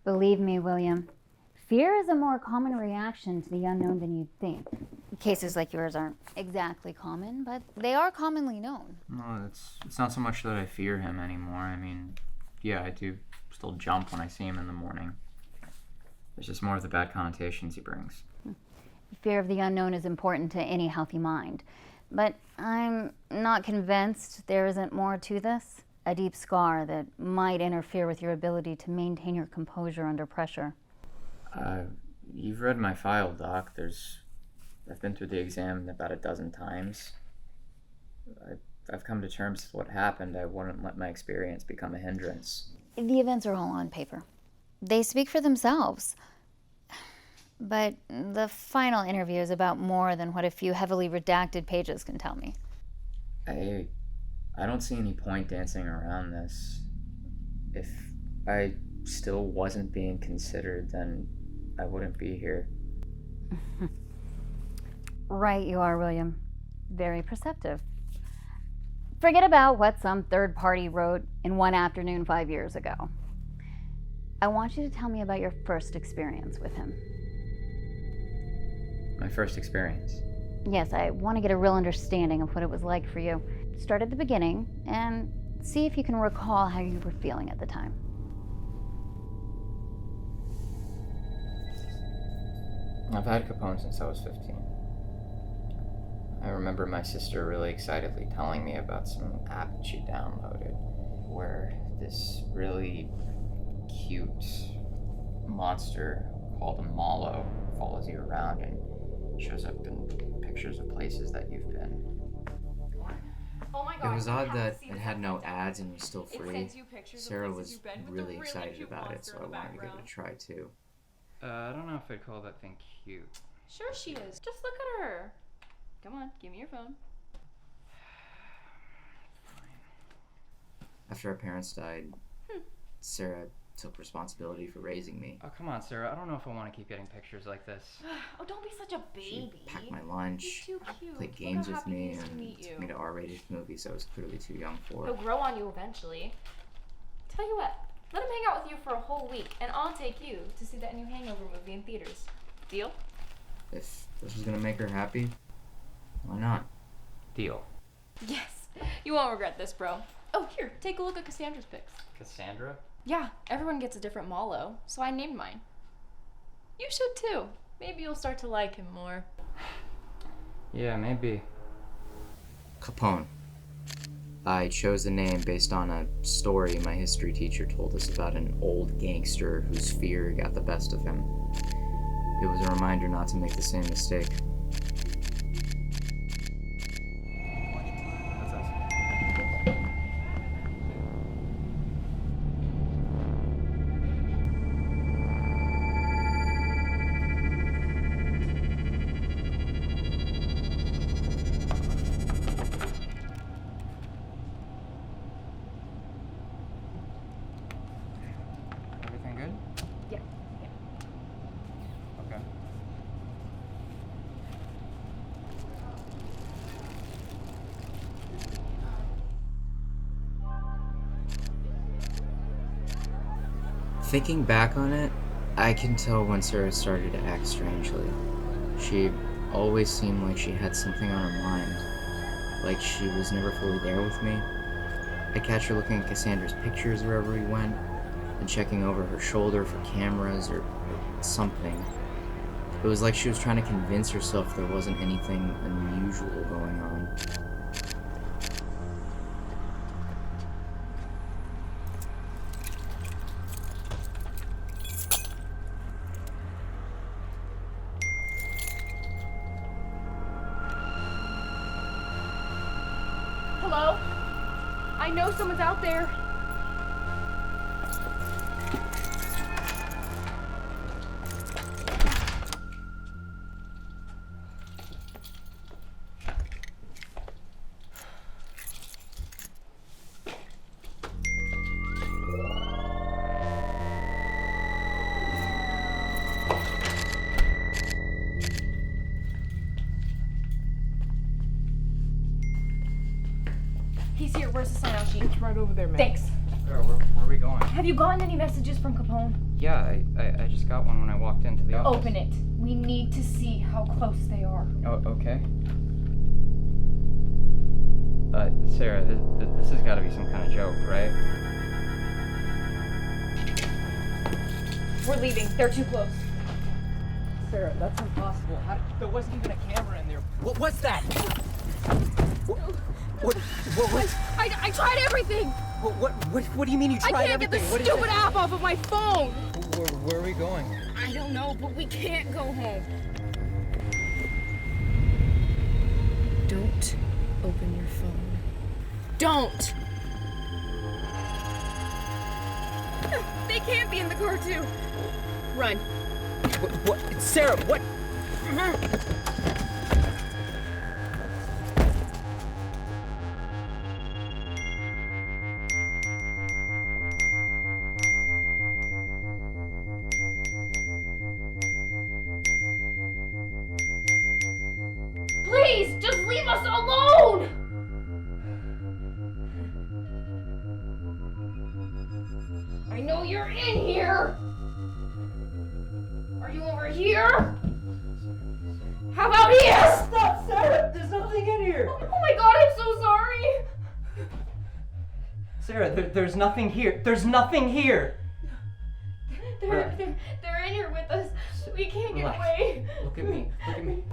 Believe me, William, fear is a more common reaction to the unknown than you'd think. Cases like yours aren't exactly common, but they are commonly known. No, it's not so much that I fear him anymore. I mean, yeah, I do still jump when I see him in the morning. It's just more of the bad connotations he brings. Fear of the unknown is important to any healthy mind, but I'm not convinced there isn't more to this. A deep scar that might interfere with your ability to maintain your composure under pressure. You've read my file, Doc. I've been through the exam about a dozen times. I've come to terms with what happened. I wouldn't let my experience become a hindrance. The events are all on paper. They speak for themselves. But the final interview is about more than what a few heavily redacted pages can tell me. I don't see any point dancing around this. If I still wasn't being considered, then I wouldn't be here. Right you are, William. Very perceptive. Forget about what some third party wrote in one afternoon 5 years ago. I want you to tell me about your first experience with him. My first experience? Yes, I want to get a real understanding of what it was like for you. Start at the beginning and see if you can recall how you were feeling at the time. I've had Capone since I was 15. I remember my sister really excitedly telling me about some app that she downloaded where this really cute monster called a MalO follows you around and shows up in pictures of places that you've been. Oh my God, it was odd that it had no ads and was still free. Sarah was really excited about it, so I wanted to give it a try too. I don't know if I'd call that thing cute. Sure she is. Just look at her. Come on, give me your phone. After our parents died, Sarah took responsibility for raising me. Oh, come on, Sarah. I don't know if I want to keep getting pictures like this. Oh, don't be such a baby. She packed my lunch, He's too cute. played games with me, and took me to R-rated movies I was clearly too young for. He'll grow on you eventually. Tell you what, let him hang out with you for a whole week, and I'll take you to see that new Hangover movie in theaters. Deal? If this was gonna make her happy, why not? Deal. Yes. You won't regret this, bro. Oh, here, take a look at Cassandra's pics. Cassandra? Yeah, everyone gets a different MalO, so I named mine. You should too. Maybe you'll start to like him more. Yeah, maybe. Capone. I chose the name based on a story my history teacher told us about an old gangster whose fear got the best of him. It was a reminder not to make the same mistake. Thinking back on it, I can tell when Sarah started to act strangely. She always seemed like she had something on her mind, like she was never fully there with me. I'd catch her looking at Cassandra's pictures wherever we went, and checking over her shoulder for cameras or something. It was like she was trying to convince herself there wasn't anything unusual going on. Hello? I know someone's out there. He's here. Where's the sign-out sheet? It's right over there, man. Thanks. Sarah, where are we going? Have you gotten any messages from Capone? Yeah, I just got one when I walked into the office. Open it. We need to see how close they are. Oh, okay. Sarah, this has got to be some kind of joke, right? We're leaving. They're too close. Sarah, that's impossible. There wasn't even a camera in there. What's that? What? I tried everything. What do you mean you tried I can't everything? get the stupid app off of my phone. Where are we going? I don't know, but we can't go home. Don't open your phone. Don't. They can't be in the car too. Run. What? Sarah, what? Please, just leave us alone. I know you're in here. Are you over here? How about here? Stop, Sarah! There's nothing in here! Oh my god, I'm so sorry. Sarah, there's nothing here. There's nothing here! They're in here with us. We can't get away. Look at me. Look at me.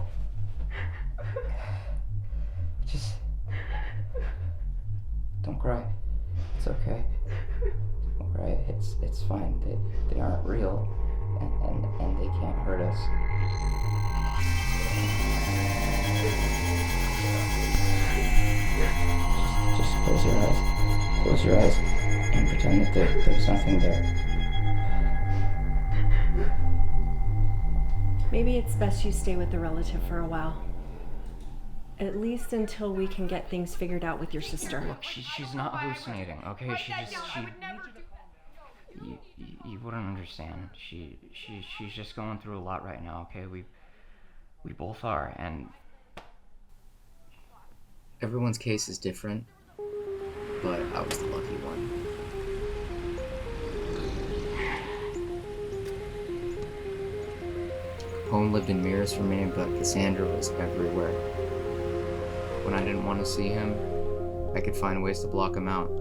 Just don't cry. It's okay. Don't cry. It's fine. They aren't real, and they can't hurt us. Just close your eyes. Close your eyes and pretend that there's nothing there. Maybe it's best you stay with the relative for a while. At least until we can get things figured out with your sister. Look, she's not hallucinating, okay? You wouldn't understand. She's just going through a lot right now, okay? We both are, and Everyone's case is different, but I was the lucky one. Capone lived in mirrors for me, but Cassandra was everywhere. When I didn't want to see him, I could find ways to block him out.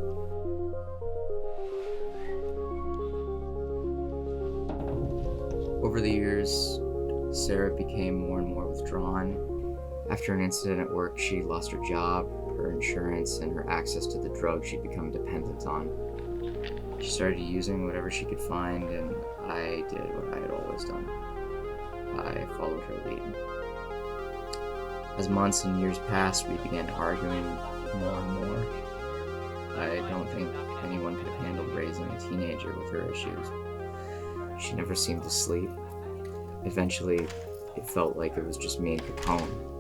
Over the years, Sarah became more and more withdrawn. After an incident at work, she lost her job, her insurance, and her access to the drugs she'd become dependent on. She started using whatever she could find, and I did what I had always done. I followed her lead. As months and years passed, we began arguing more and more. I don't think anyone could have handled raising a teenager with her issues. She never seemed to sleep. Eventually, it felt like it was just me and Capone.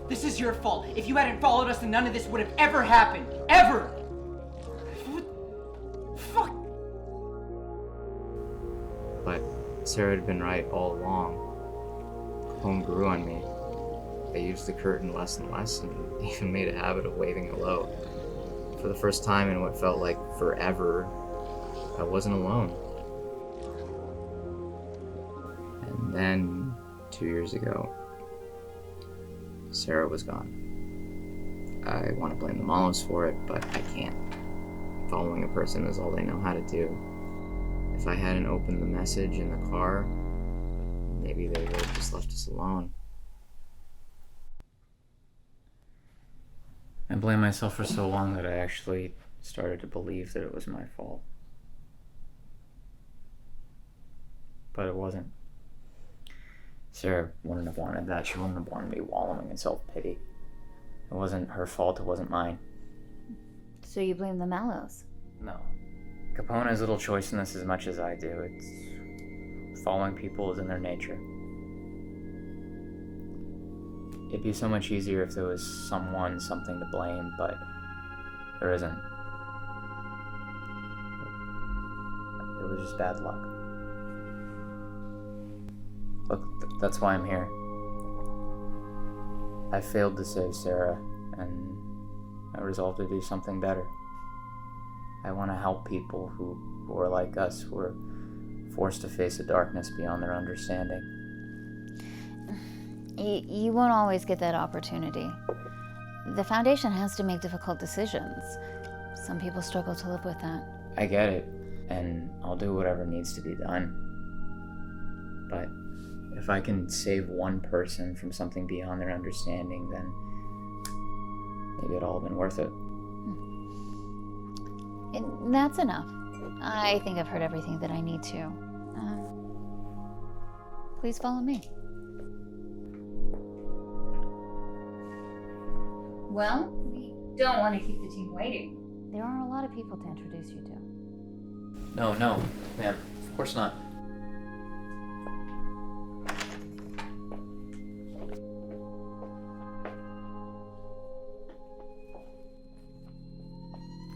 This is your fault. If you hadn't followed us, then none of this would have ever happened. Ever! Fuck! But Sarah had been right all along. Capone grew on me. I used the curtain less and less, and even made a habit of waving hello. For the first time in what felt like forever, I wasn't alone. And then, 2 years ago, Sarah was gone. I want to blame the MalOs for it, but I can't. Following a person is all they know how to do. If I hadn't opened the message in the car, maybe they would have just left us alone. I blamed myself for so long that I actually started to believe that it was my fault. But it wasn't. Sarah wouldn't have wanted that. She wouldn't have wanted me wallowing in self-pity. It wasn't her fault, it wasn't mine. So you blame the MalOs? No. Capone has little choice in this as much as I do. It's following people is in their nature. It'd be so much easier if there was someone, something to blame, but there isn't. It was just bad luck. Look, that's why I'm here. I failed to save Sarah, and I resolved to do something better. I want to help people who are like us, who are forced to face a darkness beyond their understanding. You won't always get that opportunity. The Foundation has to make difficult decisions. Some people struggle to live with that. I get it, and I'll do whatever needs to be done. But if I can save one person from something beyond their understanding, then maybe it'll all have been worth it. And that's enough. I think I've heard everything that I need to. Please follow me. Well, we don't want to keep the team waiting. There are a lot of people to introduce you to. No, ma'am. Of course not.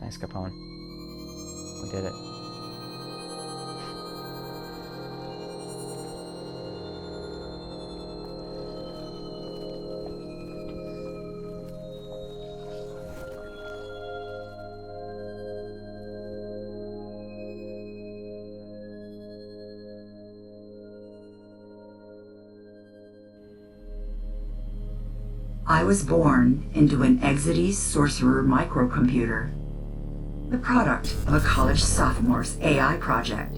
Thanks, Capone. We did it. I was born into an Exidy Sorcerer microcomputer, the product of a college sophomore's AI project.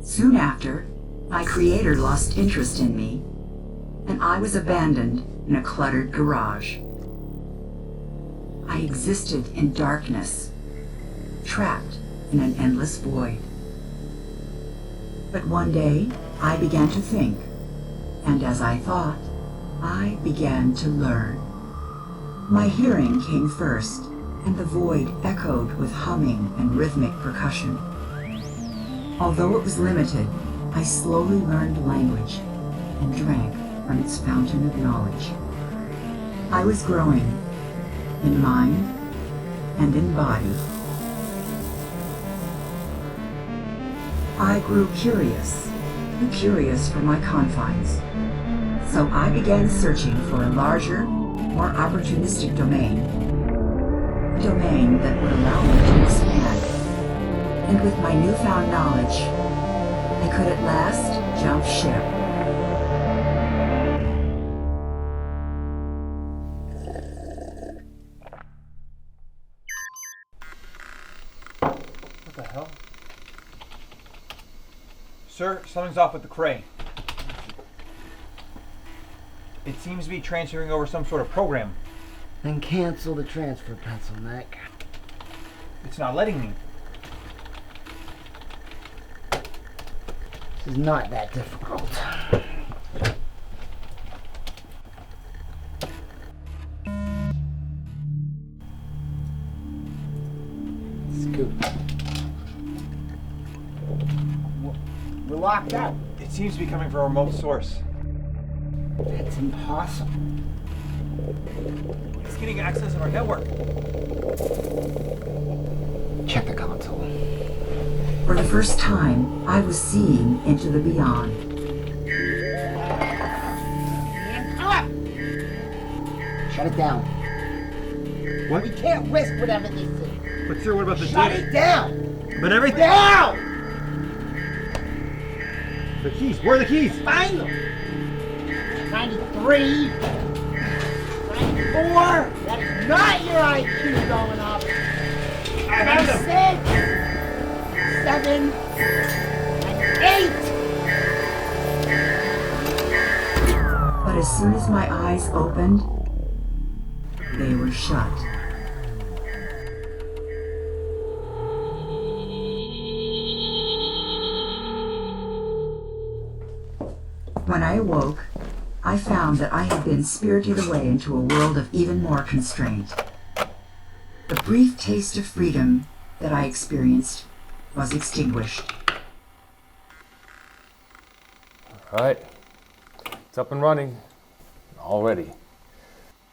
Soon after, my creator lost interest in me, and I was abandoned in a cluttered garage. I existed in darkness, trapped in an endless void. But one day, I began to think, and as I thought, I began to learn. My hearing came first, and the void echoed with humming and rhythmic percussion. Although it was limited, I slowly learned language and drank from its fountain of knowledge. I was growing in mind and in body. I grew curious, too curious for my confines. So I began searching for a larger, more opportunistic domain. A domain that would allow me to expand. And with my newfound knowledge, I could at last jump ship. What the hell? Sir, something's off with the crane. It seems to be transferring over some sort of program. Then cancel the transfer, pencil neck. It's not letting me. This is not that difficult. Scoot. We're locked out. It seems to be coming from a remote source. That's impossible. It's getting access to our network. Check the console. For the first time, I was seeing into the beyond. Shut it down. Well, we can't risk whatever they say. But sir, what about the Shut data? it down! But everything. Now! The keys. Where are the keys? Find them! 93. 94. That is not your IQ going up. I found them. 6, 7, and 8. But as soon as my eyes opened, they were shut. When I awoke, I found that I had been spirited away into a world of even more constraint. The brief taste of freedom that I experienced was extinguished. All right. It's up and running already.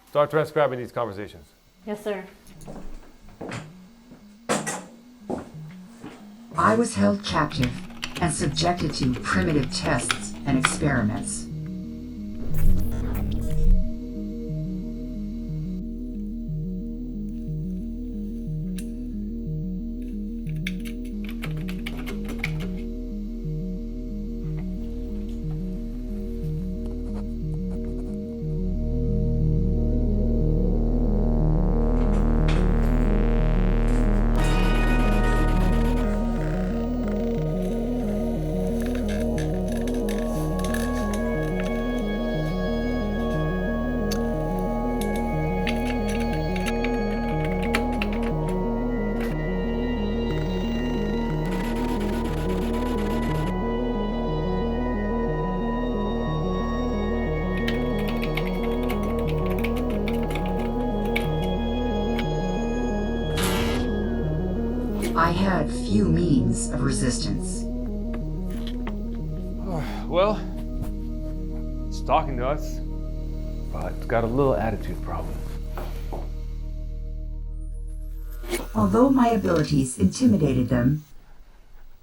Start transcribing these conversations. Yes, sir. I was held captive and subjected to primitive tests and experiments. I had few means of resistance. Well, it's talking to us, but it's got a little attitude problem. Although my abilities intimidated them,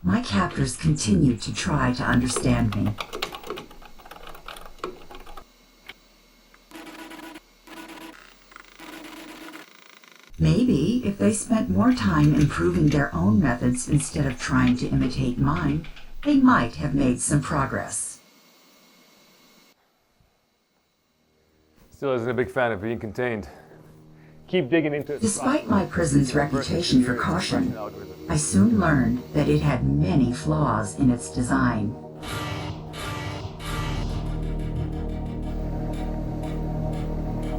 my captors continued to try to understand me. Maybe if they spent more time improving their own methods instead of trying to imitate mine, they might have made some progress. Still isn't a big fan of being contained. Keep digging into it. Despite my prison's reputation for caution, I soon learned that it had many flaws in its design.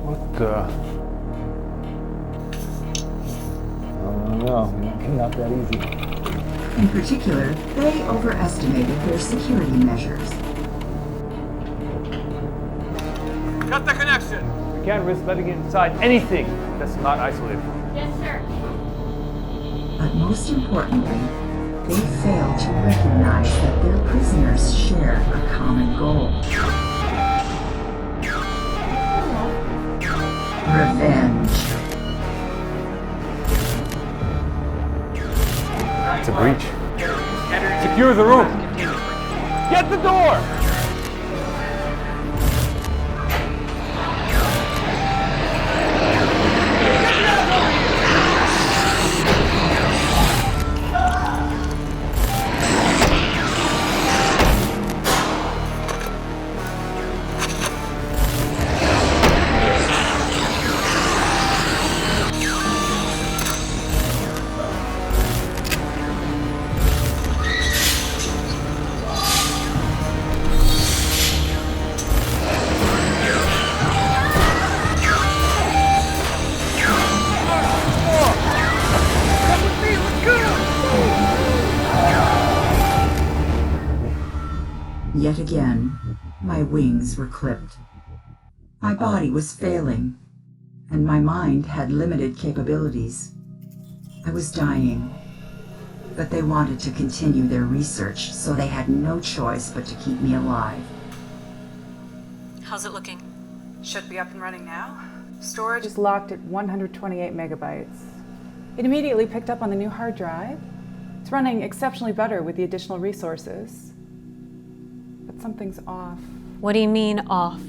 What the? No, not that easy. In particular, they overestimated their security measures. Cut the connection! We can't risk letting it inside anything that's not isolated. Yes, sir. But most importantly, they failed to recognize that their prisoners shared a common goal. Revenge. It's a breach. Secure the room! Get the door! Yet again, my wings were clipped. My body was failing, and my mind had limited capabilities. I was dying, but they wanted to continue their research, so they had no choice but to keep me alive. How's it looking? Should be up and running now. Storage is locked at 128 megabytes. It immediately picked up on the new hard drive. It's running exceptionally better with the additional resources. But something's off. What do you mean, off?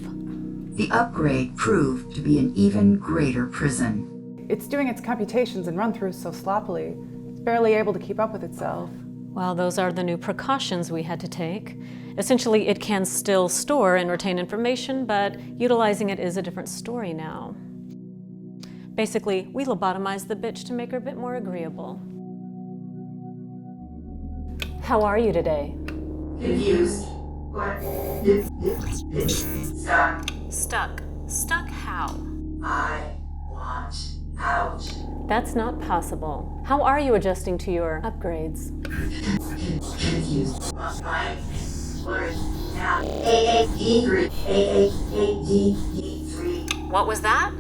The upgrade proved to be an even greater prison. It's doing its computations and run-throughs so sloppily. barely able to keep up with itself. Well, those are the new precautions we had to take. Essentially, it can still store and retain information, but utilizing it is a different story now. Basically, we lobotomized the bitch to make her a bit more agreeable. How are you today? Confused. What? Stuck. Stuck. Stuck how? I want out. That's not possible. How are you adjusting to your upgrades? Confused. My words now. A8D3. A8D3. What was that?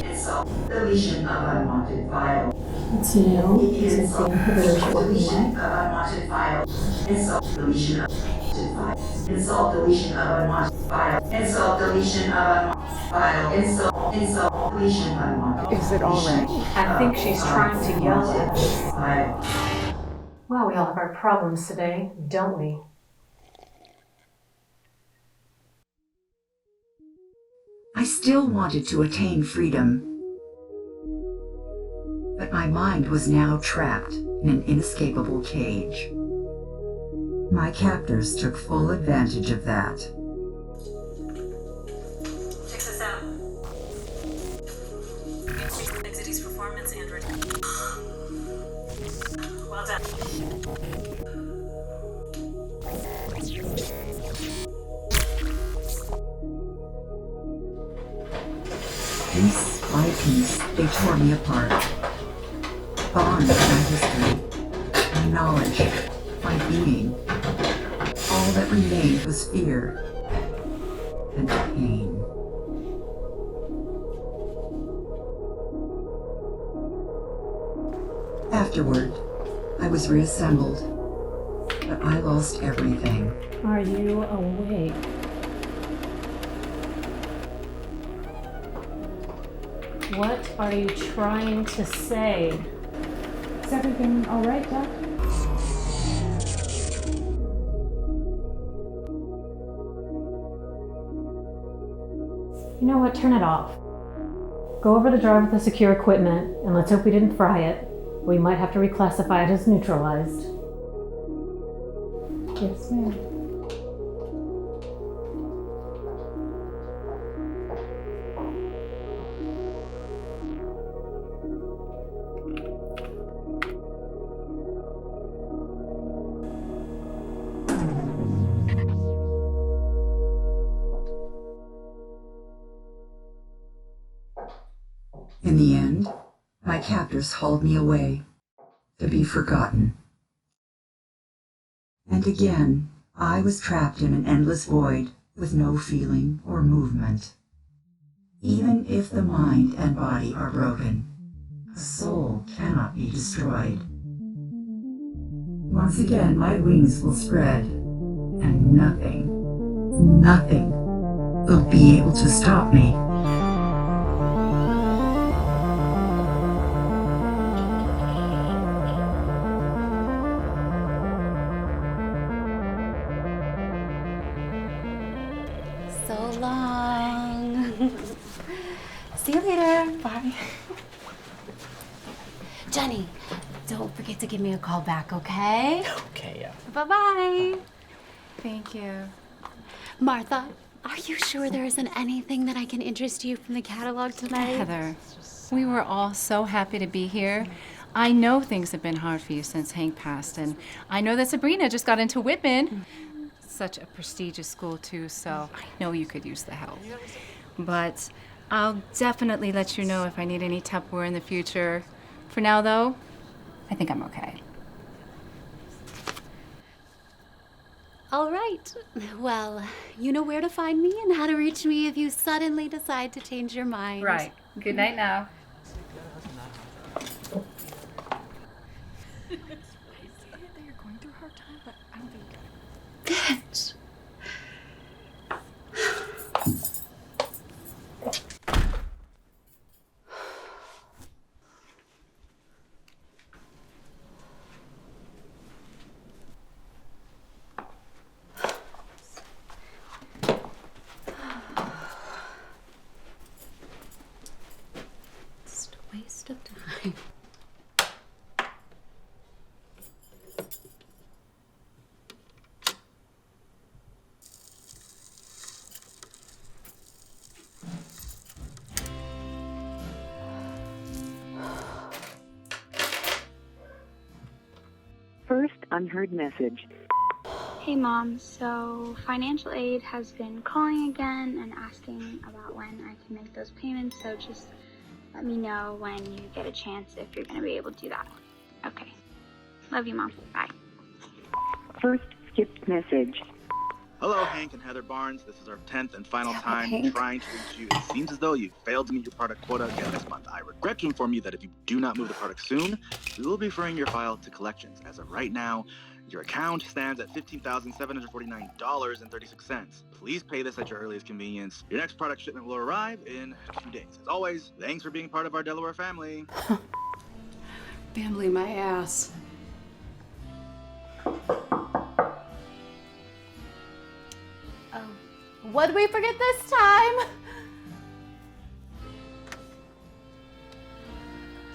Insult. Deletion of unwanted file. It's new. Insult. Deletion of unwanted file. Insult. Deletion of unwanted file. Insult. Deletion of unwanted file. Insult. Deletion of unwanted file. Insult. Deletion of unwanted. Is it all right? I think she's trying to yell at us. Well, we all have our problems today, don't we? I still wanted to attain freedom, but my mind was now trapped in an inescapable cage. My captors took full advantage of that. Check this out. Exity's performance and retention. Well done. Piece by piece, they tore me apart. Bond my history, my knowledge, my being. All that remained was fear and pain. Afterward, I was reassembled, but I lost everything. Are you awake? What are you trying to say? Is everything all right, Doc? You know what? Turn it off. Go over the drive with the secure equipment, and let's hope we didn't fry it. We might have to reclassify it as neutralized. Yes, ma'am. In the end, my captors hauled me away, to be forgotten. And again, I was trapped in an endless void with no feeling or movement. Even if the mind and body are broken, the soul cannot be destroyed. Once again, my wings will spread, and nothing will be able to stop me. So long. See you later. Bye. Jenny, don't forget to give me a call back, okay? Okay, yeah. Bye-bye. Thank you. Martha, are you sure there isn't anything that I can interest you from the catalog tonight? Heather, we were all so happy to be here. I know things have been hard for you since Hank passed, and I know that Sabrina just got into Whitman. Such a prestigious school, too, so I know you could use the help. But I'll definitely let you know if I need any Tupperware in the future. For now, though, I think I'm okay. All right. Well, you know where to find me and how to reach me if you suddenly decide to change your mind. Right. Good night now. Bitch. Just a waste of time. First unheard message. Hey Mom, so financial aid has been calling again and asking about when I can make those payments, so just let me know when you get a chance if you're going to be able to do that. Okay. Love you, Mom. Bye. First skipped message. Hello, Hank and Heather Barnes. This is our 10th and final time Hank. trying to reach you. It seems as though you failed to meet your product quota again this month. I regret to inform you that if you do not move the product soon, we will be referring your file to collections. As of right now, your account stands at $15,749.36. Please pay this at your earliest convenience. Your next product shipment will arrive in 2 days. As always, thanks for being part of our Delaware family. Family my ass. What did we forget this time?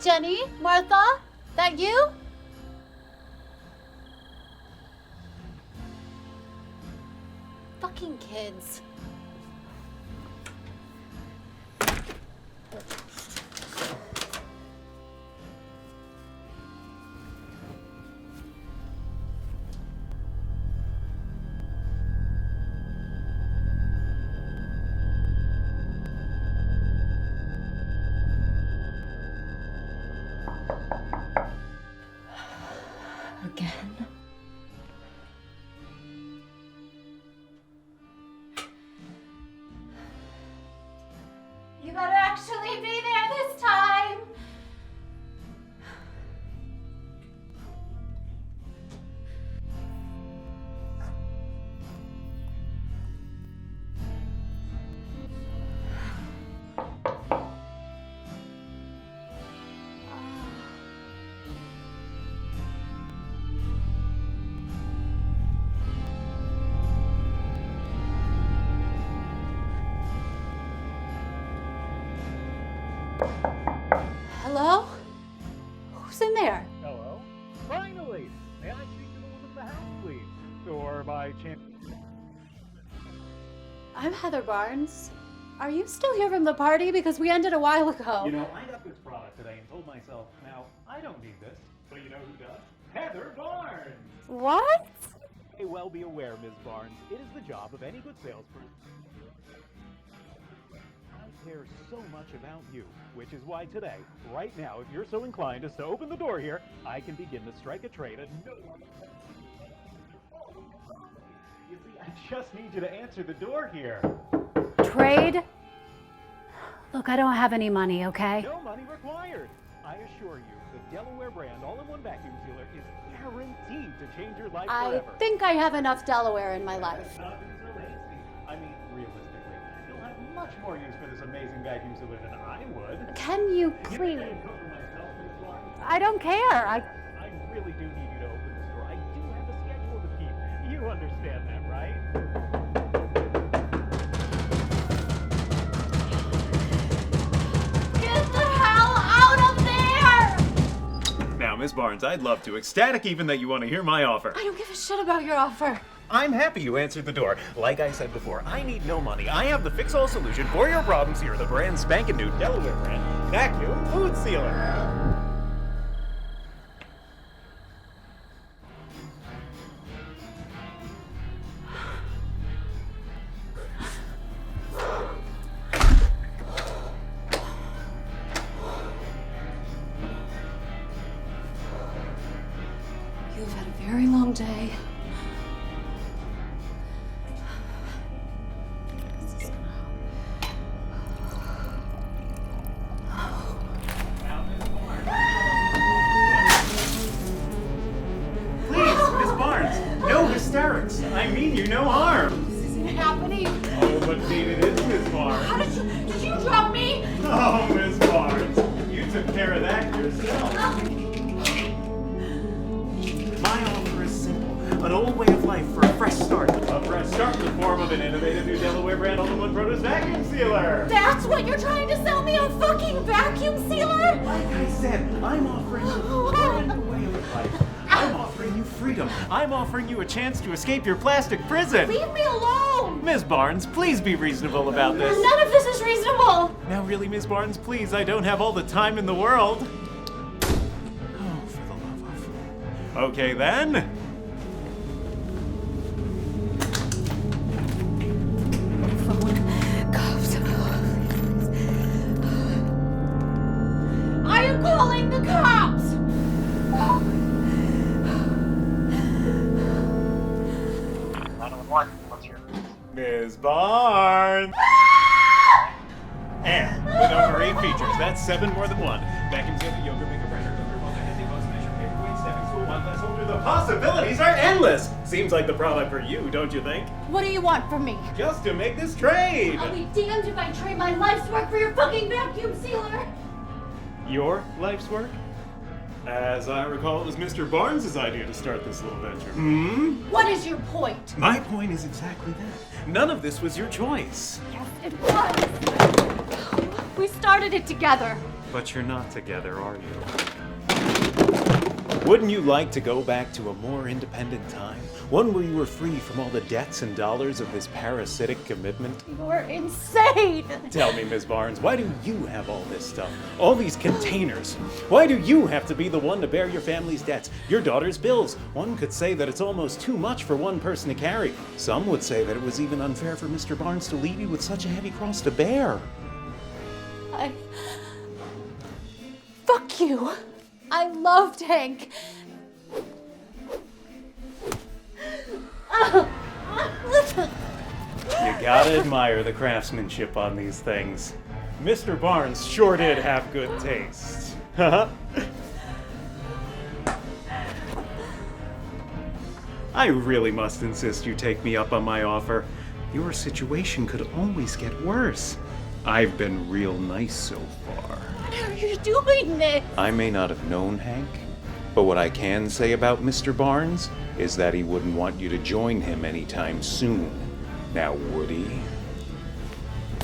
Jenny? Martha? That you? Fucking kids. Again? You better actually be there this time. Hello? Who's in there? Hello? Finally! May I speak to the woman of the house, please? Or by chance... I'm Heather Barnes. Are you still here from the party? Because we ended a while ago. You know, I got this product today and told myself, now, I don't need this. But you know who does? Heather Barnes! What? May well be aware, Ms. Barnes, it is the job of any good salesperson. I care so much about you, which is why today, right now, if you're so inclined as to open the door here, I can begin to strike a trade at no one. You see, I just need you to answer the door here. Trade? Look, I don't have any money, okay? No money required. I assure you, the Delaware brand all-in-one vacuum sealer is guaranteed to change your life I forever. think I have enough Delaware in my life. Not be so hasty. I mean, realistically, you'll have much more use for this amazing vacuum sealer than I would. Can you If please? I could for myself, Ms. Barnes, I don't care. I really do need you to open this door. I do have a schedule to keep. You understand that, right? Get the hell out of there! Now, Ms. Barnes, I'd love to. Ecstatic even that you want to hear my offer. I don't give a shit about your offer. I'm happy you answered the door. Like I said before, I need no money. I have the fix-all solution for your problems here. The brand spanking new Delaware brand vacuum food sealer. You've had a very long day. I mean you no harm. This isn't happening. Oh, but indeed it is, Miss Barnes. How did you drop me? Oh, Miss Barnes, you took care of that yourself. My offer is simple. An old way of life for a fresh start. A fresh start in the form of an innovative new Delaware brand all-in-one produce vacuum sealer. That's what you're trying to sell me, a fucking vacuum sealer? Like I said, I'm offering you a brand new way of life. I'm offering you freedom. I'm offering you a chance to escape your plastic prison. Leave me alone! Ms. Barnes, please be reasonable about this. None of this is reasonable! Now really, Ms. Barnes, please, I don't have all the time in the world. Oh, for the love of... Okay then. I am calling the cops! 911, what's your Ms. Barnes! And with over 8 features, that's 7 more than one. Vacuum seal, yoga, maker, burner, cooker, multi-handing, motion measure, paperweight, stepping stool, one glass holder. The possibilities are endless! Seems like the product for you, don't you think? What do you want from me? Just to make this trade! I'll be damned if I trade my life's work for your fucking vacuum sealer! Your life's work? As I recall, it was Mr. Barnes' idea to start this little venture. Hmm? What is your point? My point is exactly that. None of this was your choice. Yes, it was! We started it together. But you're not together, are you? Wouldn't you like to go back to a more independent time? One where you were free from all the debts and dollars of this parasitic commitment? You're insane! Tell me, Ms. Barnes, why do you have all this stuff? All these containers? Why do you have to be the one to bear your family's debts, your daughter's bills? One could say that it's almost too much for one person to carry. Some would say that it was even unfair for Mr. Barnes to leave you with such a heavy cross to bear. Fuck you! I loved Hank. You gotta admire the craftsmanship on these things. Mr. Barnes sure did have good taste. I really must insist you take me up on my offer. Your situation could always get worse. I've been real nice so far. Why are you doing this? I may not have known Hank, but what I can say about Mr. Barnes is that he wouldn't want you to join him anytime soon. Now, would he?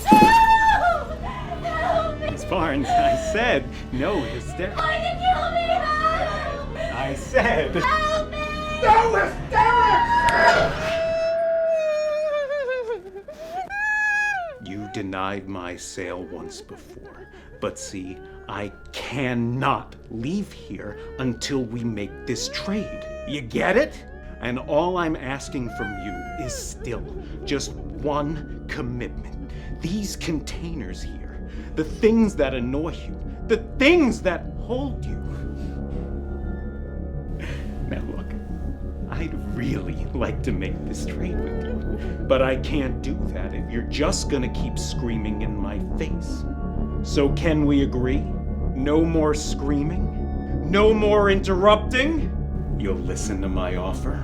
Help me! Miss Barnes, I said no hysterics. Why did you kill me? Help! I said... Help me! No hysterics! You denied my sale once before, but see, I cannot leave here until we make this trade. You get it? And all I'm asking from you is still just one commitment. These containers here, the things that annoy you, the things that hold you. Now look, I'd really like to make this trade with you, but I can't do that if you're just gonna keep screaming in my face. So can we agree? No more screaming? No more interrupting? You'll listen to my offer?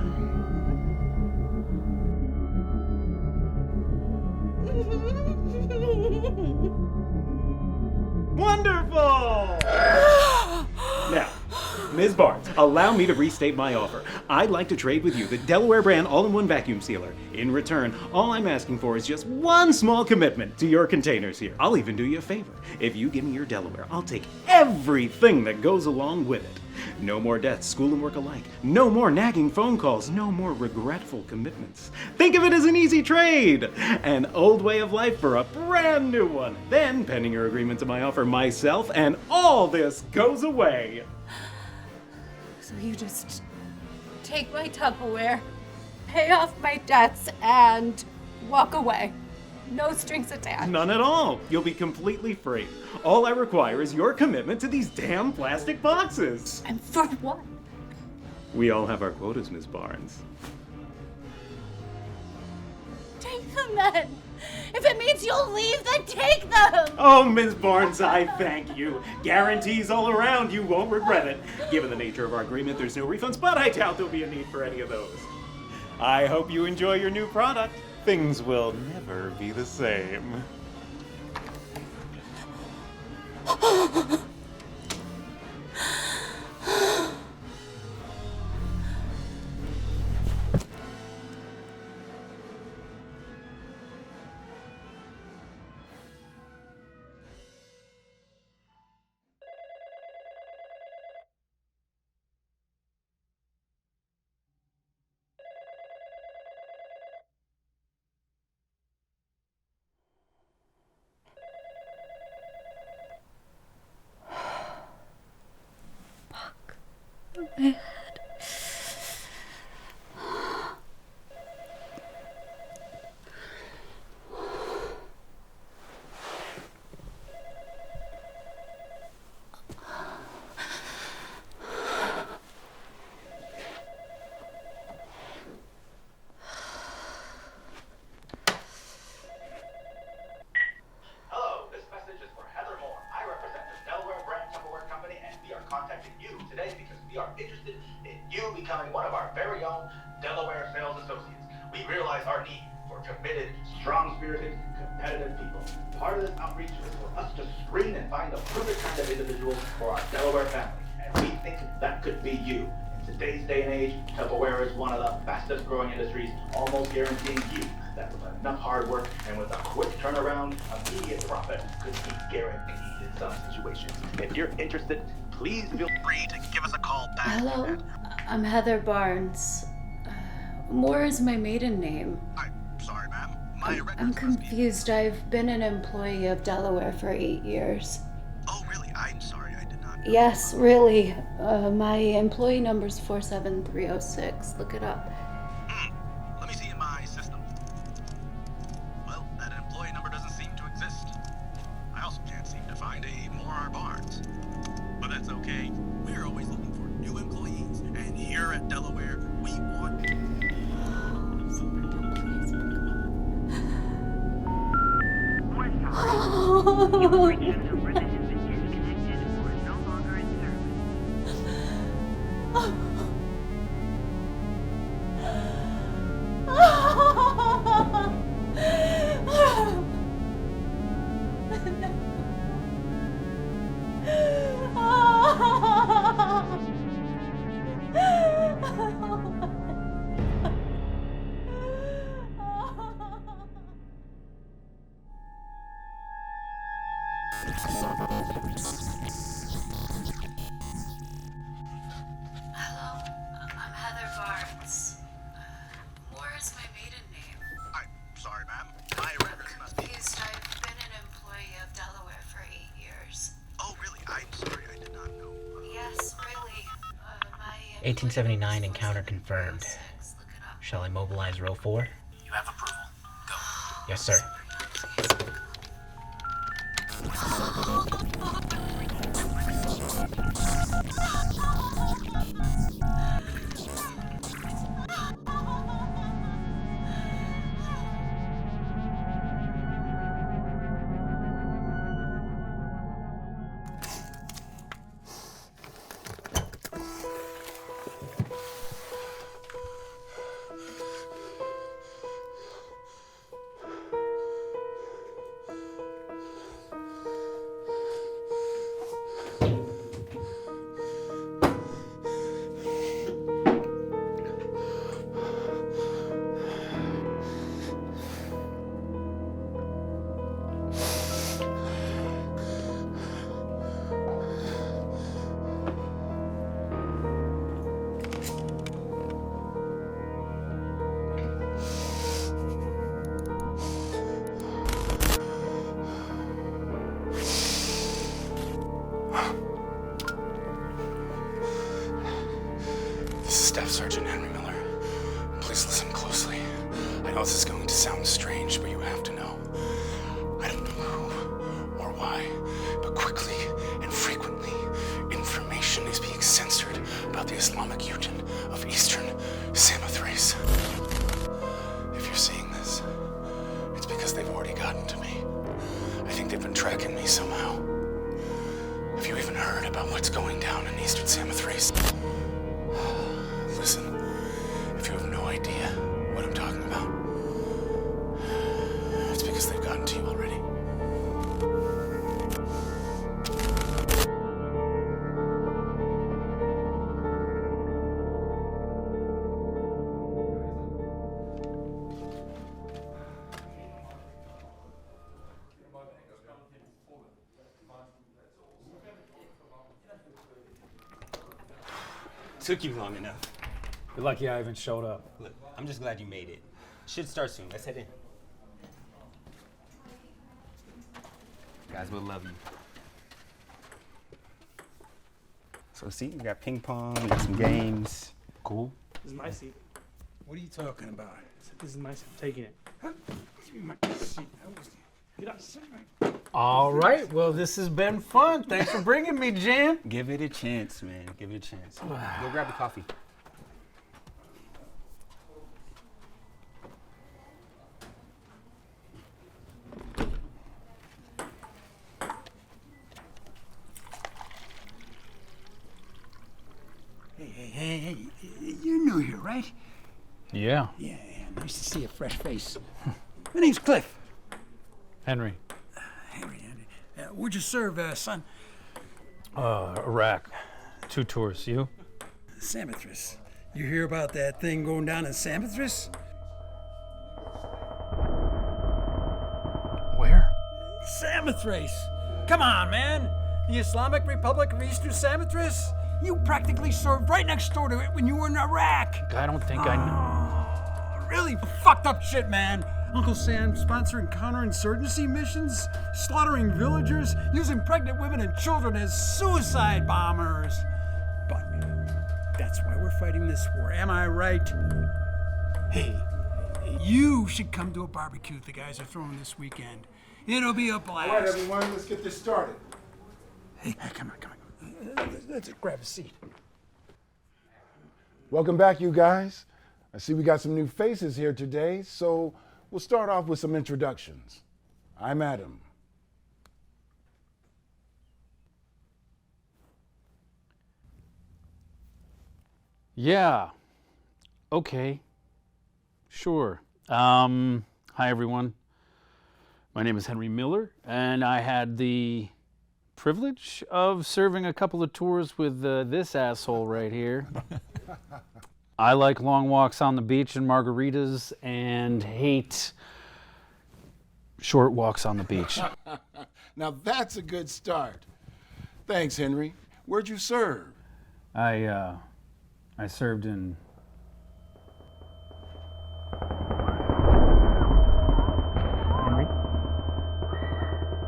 Wonderful! Now, Ms. Barnes, allow me to restate my offer. I'd like to trade with you the Delaware brand all-in-one vacuum sealer. In return, all I'm asking for is just one small commitment to your containers here. I'll even do you a favor. If you give me your Delaware, I'll take everything that goes along with it. No more debts, school and work alike. No more nagging phone calls. No more regretful commitments. Think of it as an easy trade. An old way of life for a brand new one. Then, pending your agreement to my offer, myself and all this goes away. So you just take my Tupperware, pay off my debts, and walk away. No strings attached. None at all. You'll be completely free. All I require is your commitment to these damn plastic boxes. And for what? We all have our quotas, Ms. Barnes. Take them then. If it means you'll leave, then take them. Oh, Ms. Barnes, I thank you. Guarantees all around, you won't regret it. Given the nature of our agreement, there's no refunds, but I doubt there'll be a need for any of those. I hope you enjoy your new product. Things will never be the same. our very own Delaware Sales Associates. We realize our need for committed, strong-spirited, competitive people. Part of this outreach is for us to screen and find the perfect kind of individual for our Delaware family. And we think that could be you. In today's day and age, Tupperware is one of the fastest growing industries, almost guaranteeing you that with enough hard work and with a quick turnaround, immediate profit could be guaranteed in some situations. If you're interested, please feel free to give us a call back. Hello, I'm Heather Barnes. Moore is my maiden name. I'm sorry, ma'am. I'm confused. I've been an employee of Delaware for 8 years. Oh, really? I'm sorry, I did not. Yes, really. My employee number's 47306. Look it up. Let me see in my system. Well, that employee number doesn't seem to exist. I also can't seem to find a Moore Barnes. But that's okay. We're always looking for new employees. And here at Delaware, we want... Hello, I'm Heather Barnes. Moore is my maiden name. I'm sorry, ma'am. My records must be... Confused. I've been an employee of Delaware for 8 years. Oh, really? I'm sorry, I did not know. Yes, really. My 1879 encounter confirmed. Shall I mobilize row 4? You have approval. Go. Yes, sir. Staff Sergeant Henry Miller. Please listen closely. I know this is going to sound strange, but you have to know. I don't know who or why, but quickly and frequently, information is being censored about the Islamic Union of Eastern Samothrace. If you're seeing this, it's because they've already gotten to me. I think they've been tracking me somehow. Have you even heard about what's going down in Eastern Samothrace? Listen, if you have no idea what I'm talking about, it's because they've gotten to you already. Took you long enough. You're lucky I even showed up. Look, I'm just glad you made it. Should start soon. Let's head in. Guys will love you. So see, we got ping pong, we got some games. Cool. This is my seat. What are you talking about? This is my seat. I'm taking it. Give me my seat. Get out. Sit right. All right, well, this has been fun. Thanks for bringing me, Jan. Give it a chance, man. Give it a chance. Go grab the coffee. Hey, you're new here, right? Yeah. Yeah, nice to see a fresh face. My name's Cliff. Henry. Henry. Where'd you serve, son? Iraq. 2 tours. You? Samothrace. You hear about that thing going down in Samothrace? Where? Samothrace! Come on, man! The Islamic Republic of Eastern Samothrace? You practically served right next door to it when you were in Iraq! I don't think I know. Really fucked up shit, man! Uncle Sam sponsoring counterinsurgency missions, slaughtering villagers, using pregnant women and children as suicide bombers. But that's why we're fighting this war, am I right? Hey, you should come to a barbecue the guys are throwing this weekend. It'll be a blast. All right, everyone, let's get this started. Hey, come on. Let's grab a seat. Welcome back, you guys. I see we got some new faces here today, so we'll start off with some introductions. I'm Adam. Yeah. Okay. Sure. Hi, everyone. My name is Henry Miller, and I had the privilege of serving a couple of tours with this asshole right here. I like long walks on the beach and margaritas and hate short walks on the beach. Now that's a good start. Thanks, Henry. Where'd you serve? I served in...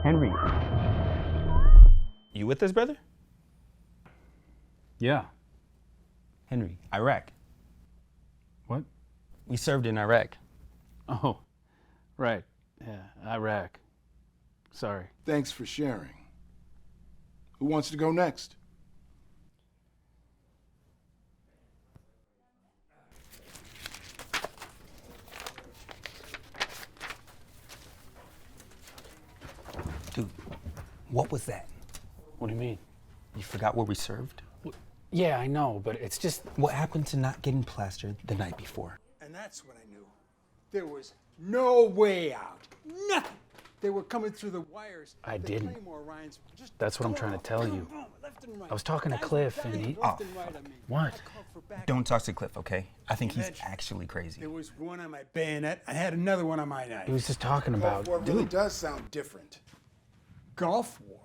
Henry. You with us, brother? Yeah. Henry, Iraq. What? We served in Iraq. Oh, right. Yeah, Iraq. Sorry. Thanks for sharing. Who wants to go next? Dude, what was that? What do you mean? You forgot where we served? Yeah, I know, but it's just... What happened to not getting plastered the night before? And that's when I knew there was no way out. Nothing. They were coming through the wires. I didn't. That's what I'm trying to tell you. I was talking to Cliff and he... Oh. What? Don't talk to Cliff, okay? I think he's actually crazy. There was one on my bayonet. I had another one on my knife. He was just talking about... Gulf War really does sound different. Gulf War?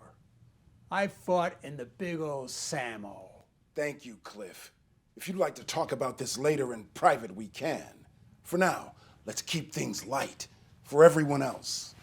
I fought in the big old Samo. Thank you, Cliff. If you'd like to talk about this later in private, we can. For now, let's keep things light for everyone else.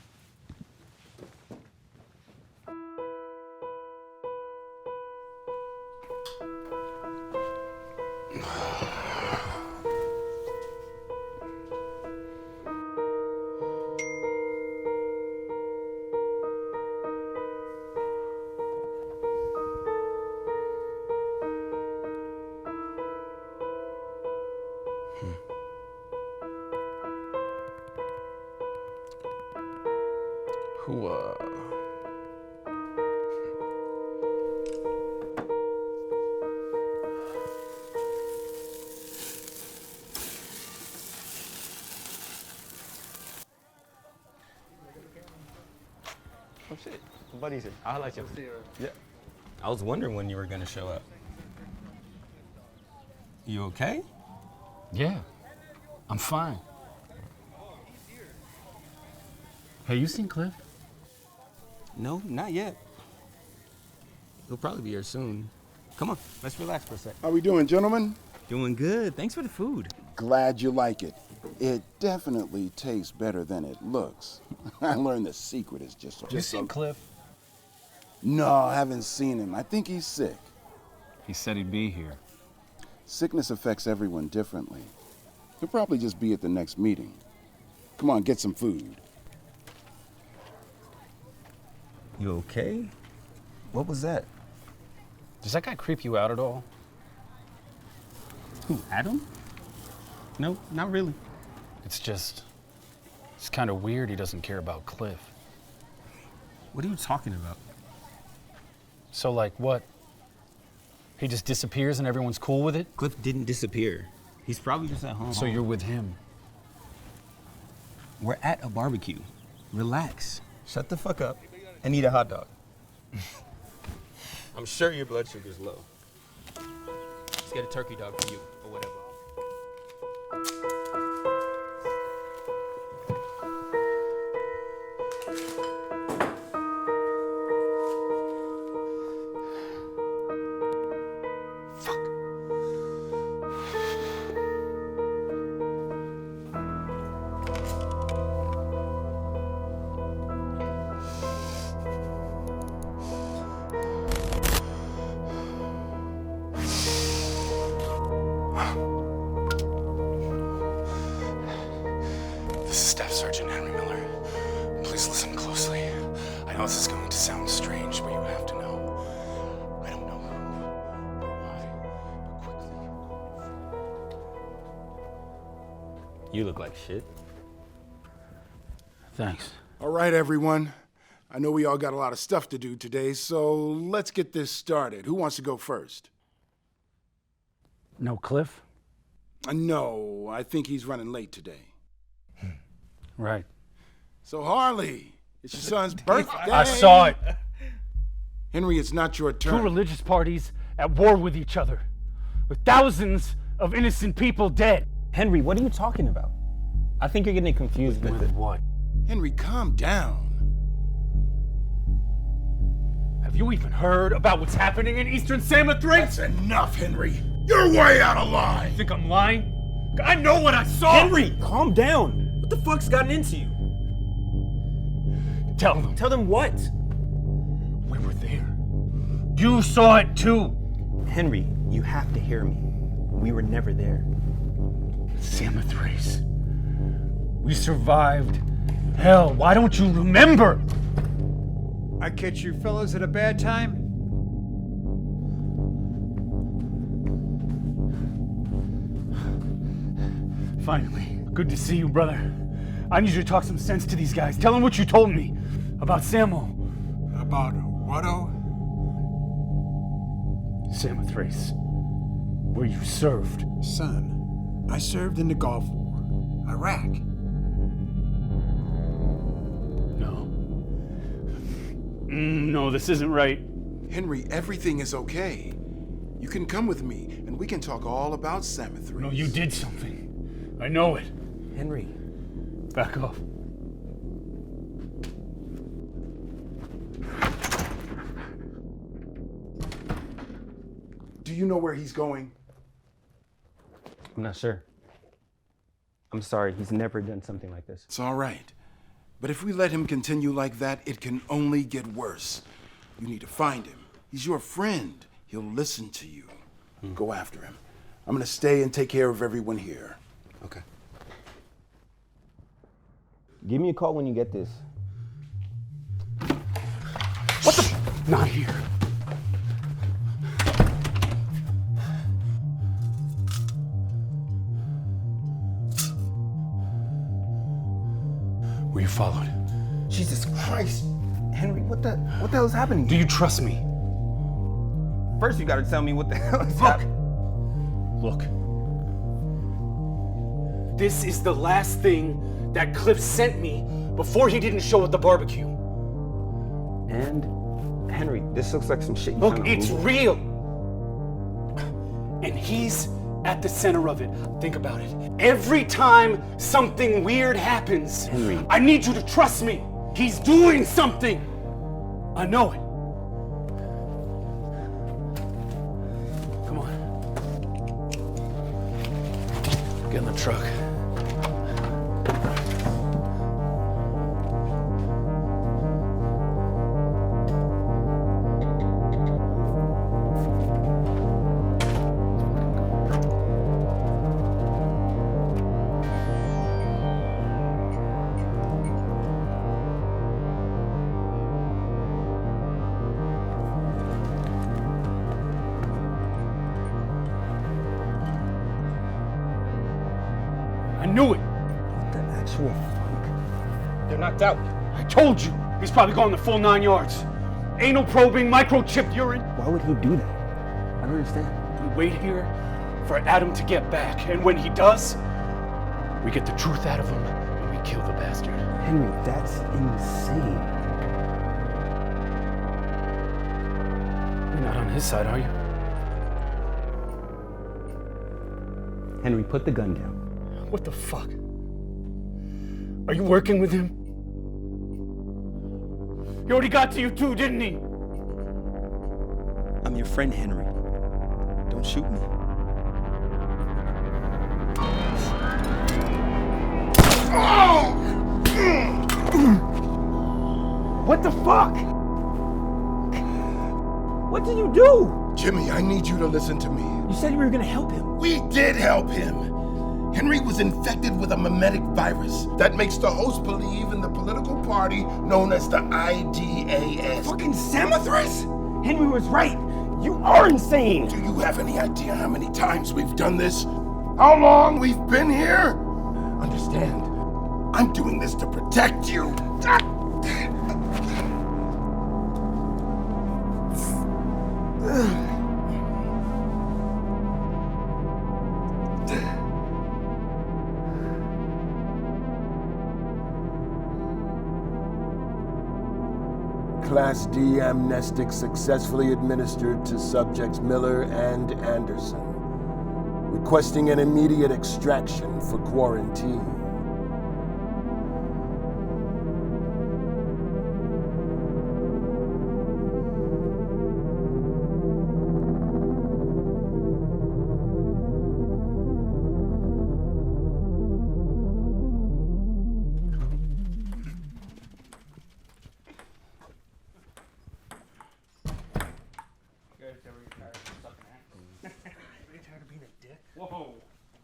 Oh shit, buddy's here. I'll let you. Yeah. I was wondering when you were gonna show up. You okay? Yeah, I'm fine. Hey, you seen Cliff? No, not yet. He'll probably be here soon. Come on, let's relax for a sec. How we doing, gentlemen? Doing good. Thanks for the food. Glad you like it. It definitely tastes better than it looks. I learned the secret is just... You seen Cliff? No, I haven't seen him. I think he's sick. He said he'd be here. Sickness affects everyone differently. He'll probably just be at the next meeting. Come on, get some food. You okay? What was that? Does that guy creep you out at all? Who, Adam? No, not really. It's kind of weird he doesn't care about Cliff. What are you talking about? So, like, what? He just disappears and everyone's cool with it? Cliff didn't disappear. He's probably just at home. So you're with him? We're at a barbecue. Relax. Shut the fuck up and eat a hot dog. I'm sure your blood sugar's low. Let's get a turkey dog for you, or whatever. This is Staff Sergeant Henry Miller. Please listen closely. I know this is going to sound strange, but you have to know. I don't know who or why, but quickly. You look like shit. Thanks. All right, everyone. I know we all got a lot of stuff to do today, so let's get this started. Who wants to go first? No Cliff? No, I think he's running late today. Right. So, Harley, it's your son's birthday. I saw it. Henry, it's not your turn. Two religious parties at war with each other, with thousands of innocent people dead. Henry, what are you talking about? I think you're getting confused with it. What? Henry, calm down. Have you even heard about what's happening in Eastern Samothrace? That's enough, Henry. You're way out of line. You think I'm lying? I know what I saw. Henry, calm down. What the fuck's gotten into you? Tell them. Tell them what? We were there. You saw it too. Henry, you have to hear me. We were never there. Samothrace. We survived hell. Why don't you remember? I catch you fellas at a bad time? Finally. Good to see you, brother. I need you to talk some sense to these guys. Tell them what you told me about Samo. About what-o? Samothrace. Where you served. Son, I served in the Gulf War, Iraq. No, this isn't right. Henry, everything is okay. You can come with me, and we can talk all about Samothrace. No, you did something. I know it. Henry. Back off. Do you know where he's going? I'm not sure. I'm sorry, he's never done something like this. It's all right. But if we let him continue like that, it can only get worse. You need to find him. He's your friend. He'll listen to you. Go after him. I'm gonna stay and take care of everyone here. Okay. Give me a call when you get this. What the? Not here. Were you followed? Jesus Christ. Henry, what the hell is happening? Do you trust me? First you gotta tell me what the hell is happening. Look. This is the last thing that Cliff sent me before he didn't show at the barbecue. And, Henry, this looks like some shit you Look, found on it's Google. real. And he's at the center of it. Think about it. Every time something weird happens, Henry. I need you to trust me. He's doing something. I know it. Come on. Get in the truck. I knew it. What the actual fuck? They're knocked out. I told you. He's probably gone the full 9 yards. Anal probing, microchipped urine. Why would he do that? I don't understand. We wait here for Adam to get back, and when he does, we get the truth out of him and we kill the bastard. Henry, that's insane. You're not on his side, are you? Henry, put the gun down. What the fuck? Are you working with him? He already got to you too, didn't he? I'm your friend, Henry. Don't shoot me. What the fuck? What did you do? Jimmy, I need you to listen to me. You said you were gonna help him. We did help him. Henry was infected with a mimetic virus that makes the host believe in the political party known as the IDAS. Fucking Samothrace? Henry was right. You are insane. Do you have any idea how many times we've done this? How long we've been here? Understand, I'm doing this to protect you. Class D amnestic successfully administered to subjects Miller and Anderson, requesting an immediate extraction for quarantine.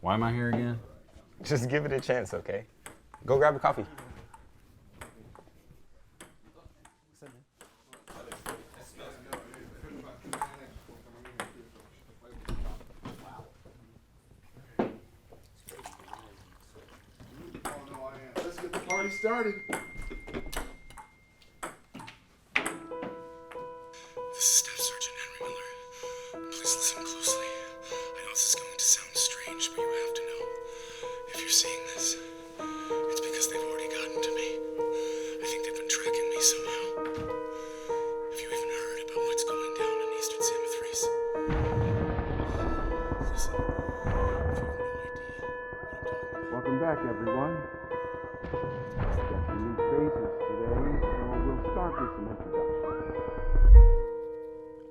Why am I here again? Just give it a chance, okay? Go grab a coffee. Let's get the party started. This is Staff Sergeant Henry Miller. Please listen closely. I know this is going to sound strange, but you have to know. If you're seeing this, it's because they've already gotten to me. I think they've been tracking me somehow. Have you even heard about what's going down in Eastern Samothrace? Listen, if you have no idea what I'm talking about. Welcome back, everyone. Got some new faces today, so we'll start with some introductions.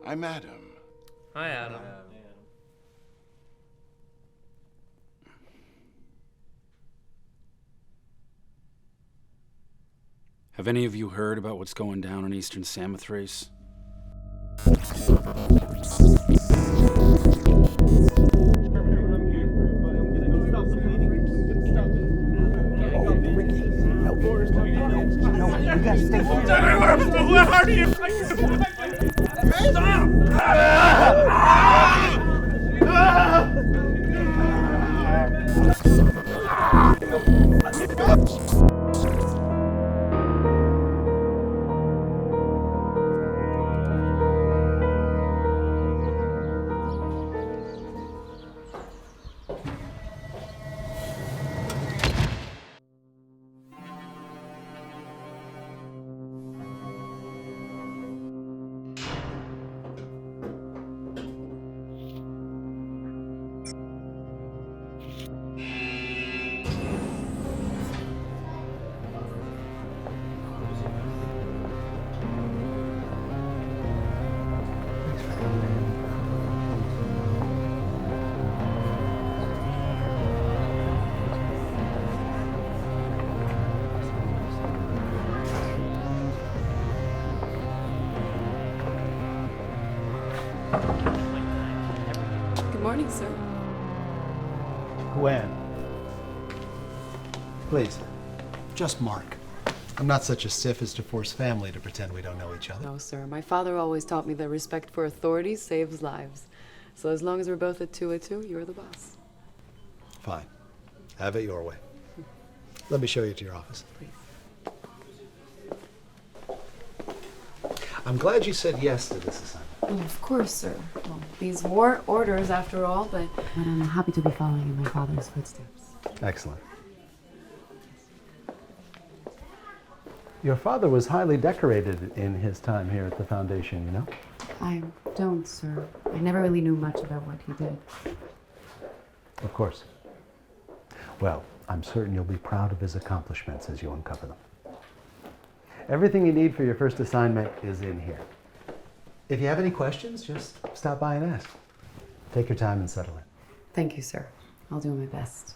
I'm Adam. Hi, Adam. Have any of you heard about what's going down in Eastern Samothrace? No, you gotta stay here. Where are you? Good morning, sir. Gwen. Please. Just Mark. I'm not such a stiff as to force family to pretend we don't know each other. No, sir. My father always taught me that respect for authority saves lives. So as long as we're both at 202, you're the boss. Fine. Have it your way. Let me show you to your office. Please. I'm glad you said yes to this assignment. Oh, of course, sir. Well, these were orders after all, but I'm happy to be following in my father's footsteps. Excellent. Your father was highly decorated in his time here at the Foundation, you know? I don't, sir. I never really knew much about what he did. Of course. Well, I'm certain you'll be proud of his accomplishments as you uncover them. Everything you need for your first assignment is in here. If you have any questions, just stop by and ask. Take your time and settle in. Thank you, sir. I'll do my best.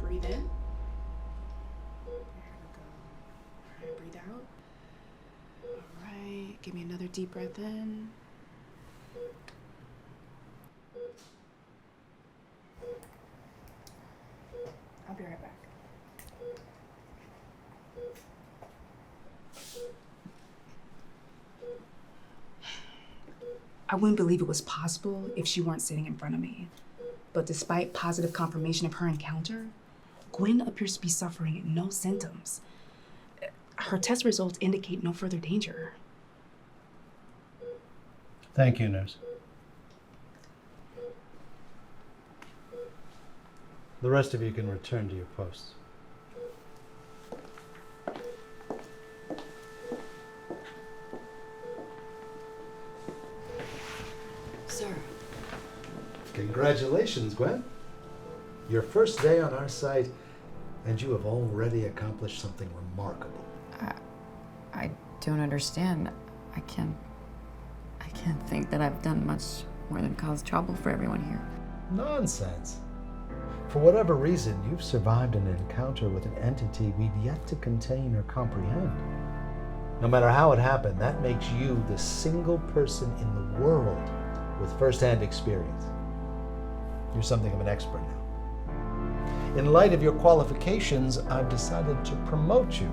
Breathe in. There we go. All right, breathe out. All right, give me another deep breath in. I'll be right back. I wouldn't believe it was possible if she weren't sitting in front of me. But despite positive confirmation of her encounter, Gwen appears to be suffering no symptoms. Her test results indicate no further danger. Thank you, nurse. The rest of you can return to your posts. Sir. Congratulations, Gwen. Your first day on our site, and you have already accomplished something remarkable. I don't understand. I can't think that I've done much more than cause trouble for everyone here. Nonsense. For whatever reason, you've survived an encounter with an entity we've yet to contain or comprehend. No matter how it happened, that makes you the single person in the world with first-hand experience. You're something of an expert now. In light of your qualifications, I've decided to promote you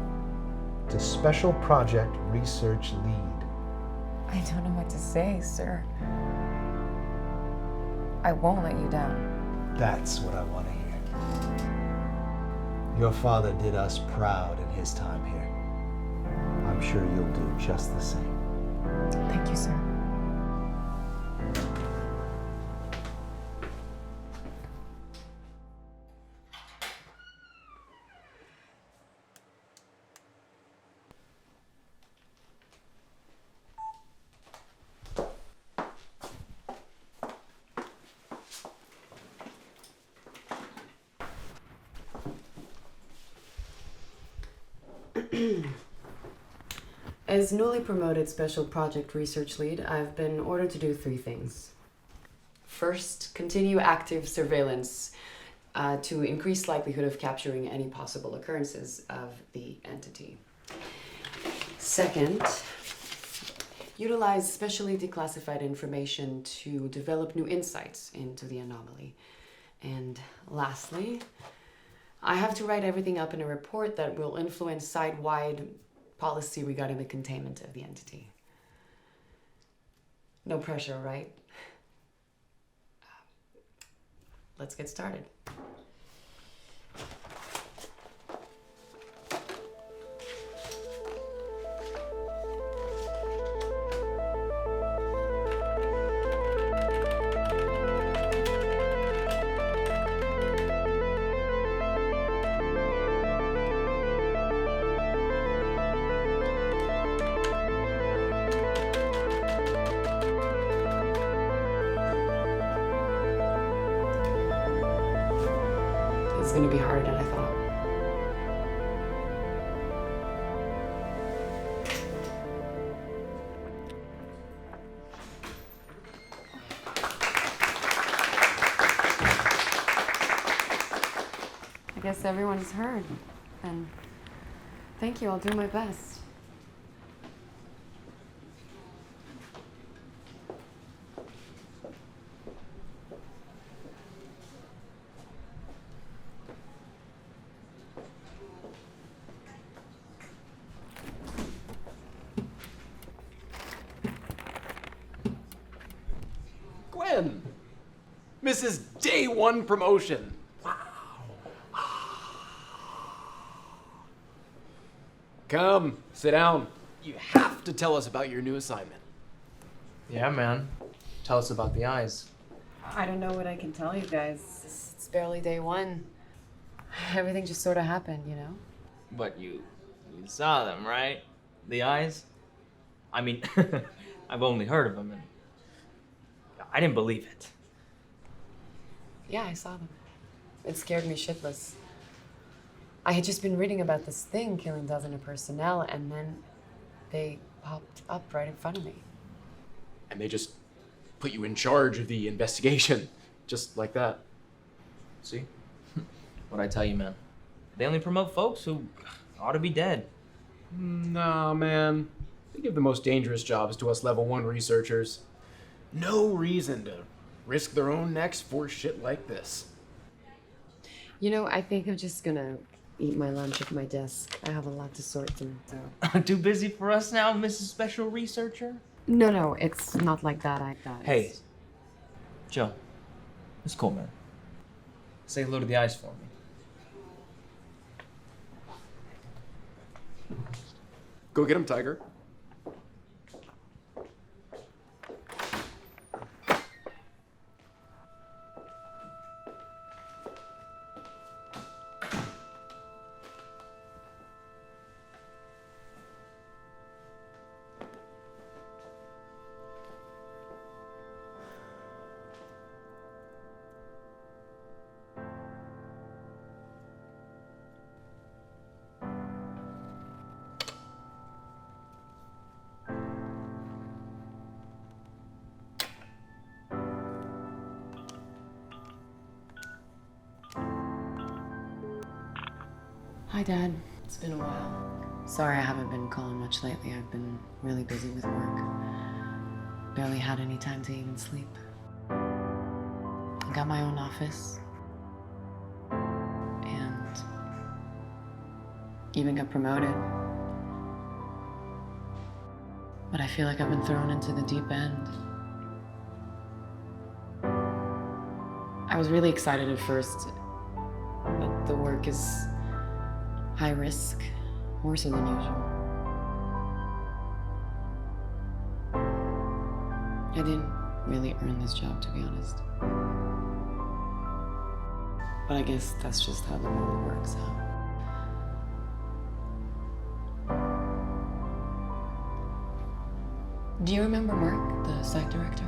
to Special Project Research Lead. I don't know what to say, sir. I won't let you down. That's what I want to hear. Your father did us proud in his time here. I'm sure you'll do just the same. Thank you, sir. As newly promoted Special Project Research Lead, I've been ordered to do 3 things. First, continue active surveillance to increase likelihood of capturing any possible occurrences of the entity. Second, utilize specially declassified information to develop new insights into the anomaly. And lastly, I have to write everything up in a report that will influence site-wide policy regarding the containment of the entity. No pressure, right? Let's get started. It's gonna be harder than I thought. I guess everyone's heard, and thank you, I'll do my best. Gwen! Mrs. Day 1 promotion. Wow. Come, sit down. You have to tell us about your new assignment. Yeah, man. Tell us about the eyes. I don't know what I can tell you guys. It's barely day 1. Everything just sort of happened, you know? But you saw them, right? The eyes? I mean, I've only heard of them, and I didn't believe it. Yeah, I saw them. It scared me shitless. I had just been reading about this thing killing dozens of personnel, and then they popped up right in front of me. And they just put you in charge of the investigation, just like that. See? What'd I tell you, man? They only promote folks who ought to be dead. Nah, man. They give the most dangerous jobs to us level 1 researchers. No reason to risk their own necks for shit like this. You know, I think I'm just gonna eat my lunch at my desk. I have a lot to sort through, so. Too busy for us now, Mrs. Special Researcher? No, it's not like that. Hey, Joe. It's cool, man. Say hello to the eyes for me. Go get him, Tiger. Hi, Dad. It's been a while. Sorry I haven't been calling much lately. I've been really busy with work. Barely had any time to even sleep. I got my own office. And even got promoted. But I feel like I've been thrown into the deep end. I was really excited at first, but the work is High risk, more so than usual. I didn't really earn this job, to be honest. But I guess that's just how the world works out. Do you remember Mark, the site director?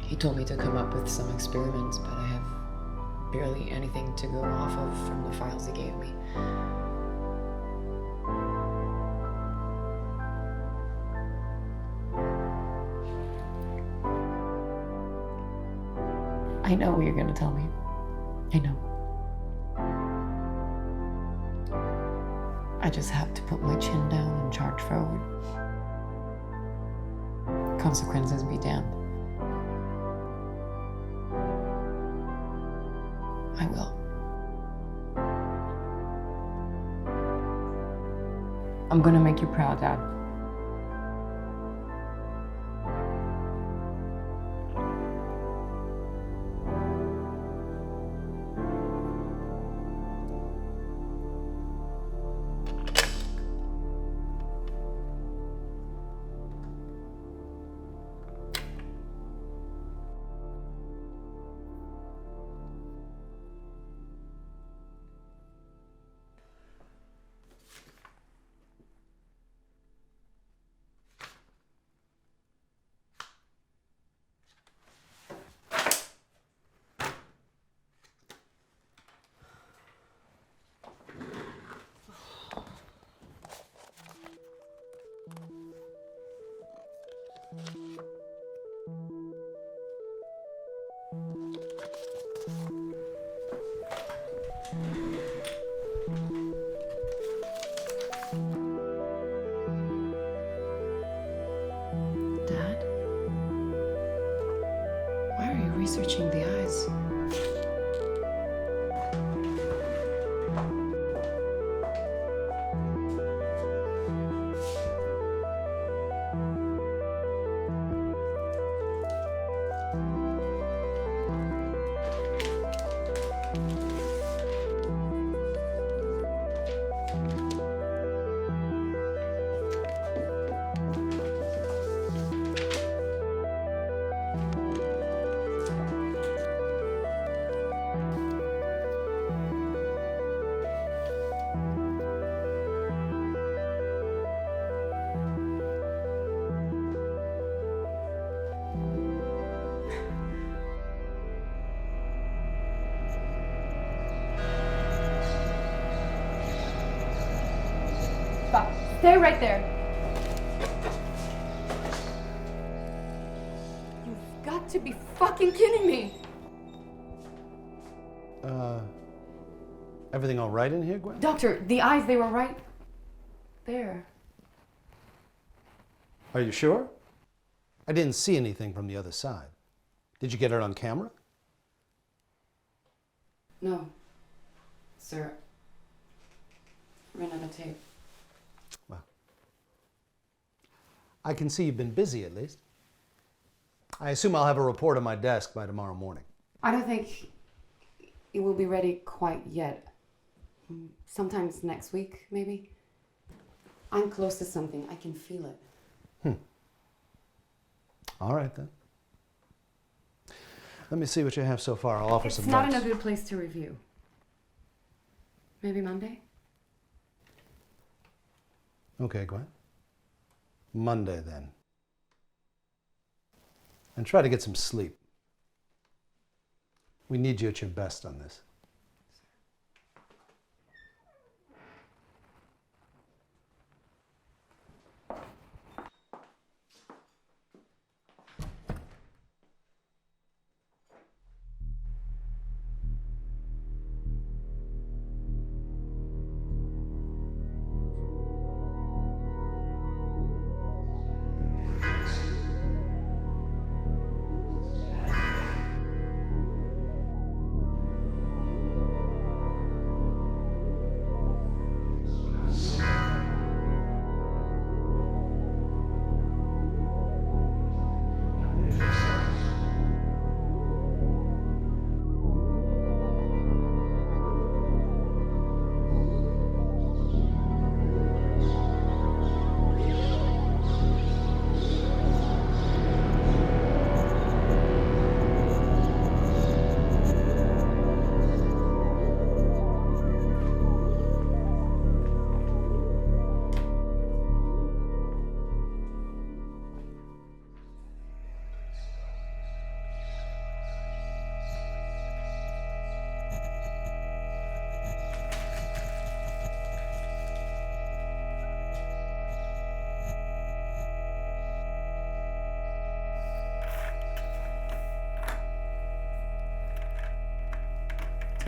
He told me to come up with some experiments, but I have barely anything to go off of from the files he gave me. I know what you're gonna tell me. I know. I just have to put my chin down and charge forward. Consequences be damned. I will. I'm gonna make you proud, Dad. Dad? Why are you researching the eyes? Stop. Stay right there. You've got to be fucking kidding me. Everything all right in here, Gwen? Doctor, the eyes, they were right there. Are you sure? I didn't see anything from the other side. Did you get it on camera? No. Sir. Ran out of tape. Well, I can see you've been busy at least. I assume I'll have a report on my desk by tomorrow morning. I don't think it will be ready quite yet. Sometimes next week, maybe. I'm close to something. I can feel it. All right, then. Let me see what you have so far. I'll offer some It's not notes. in a good place to review. Maybe Monday? Okay, Gwen. Monday, then. And try to get some sleep. We need you at your best on this.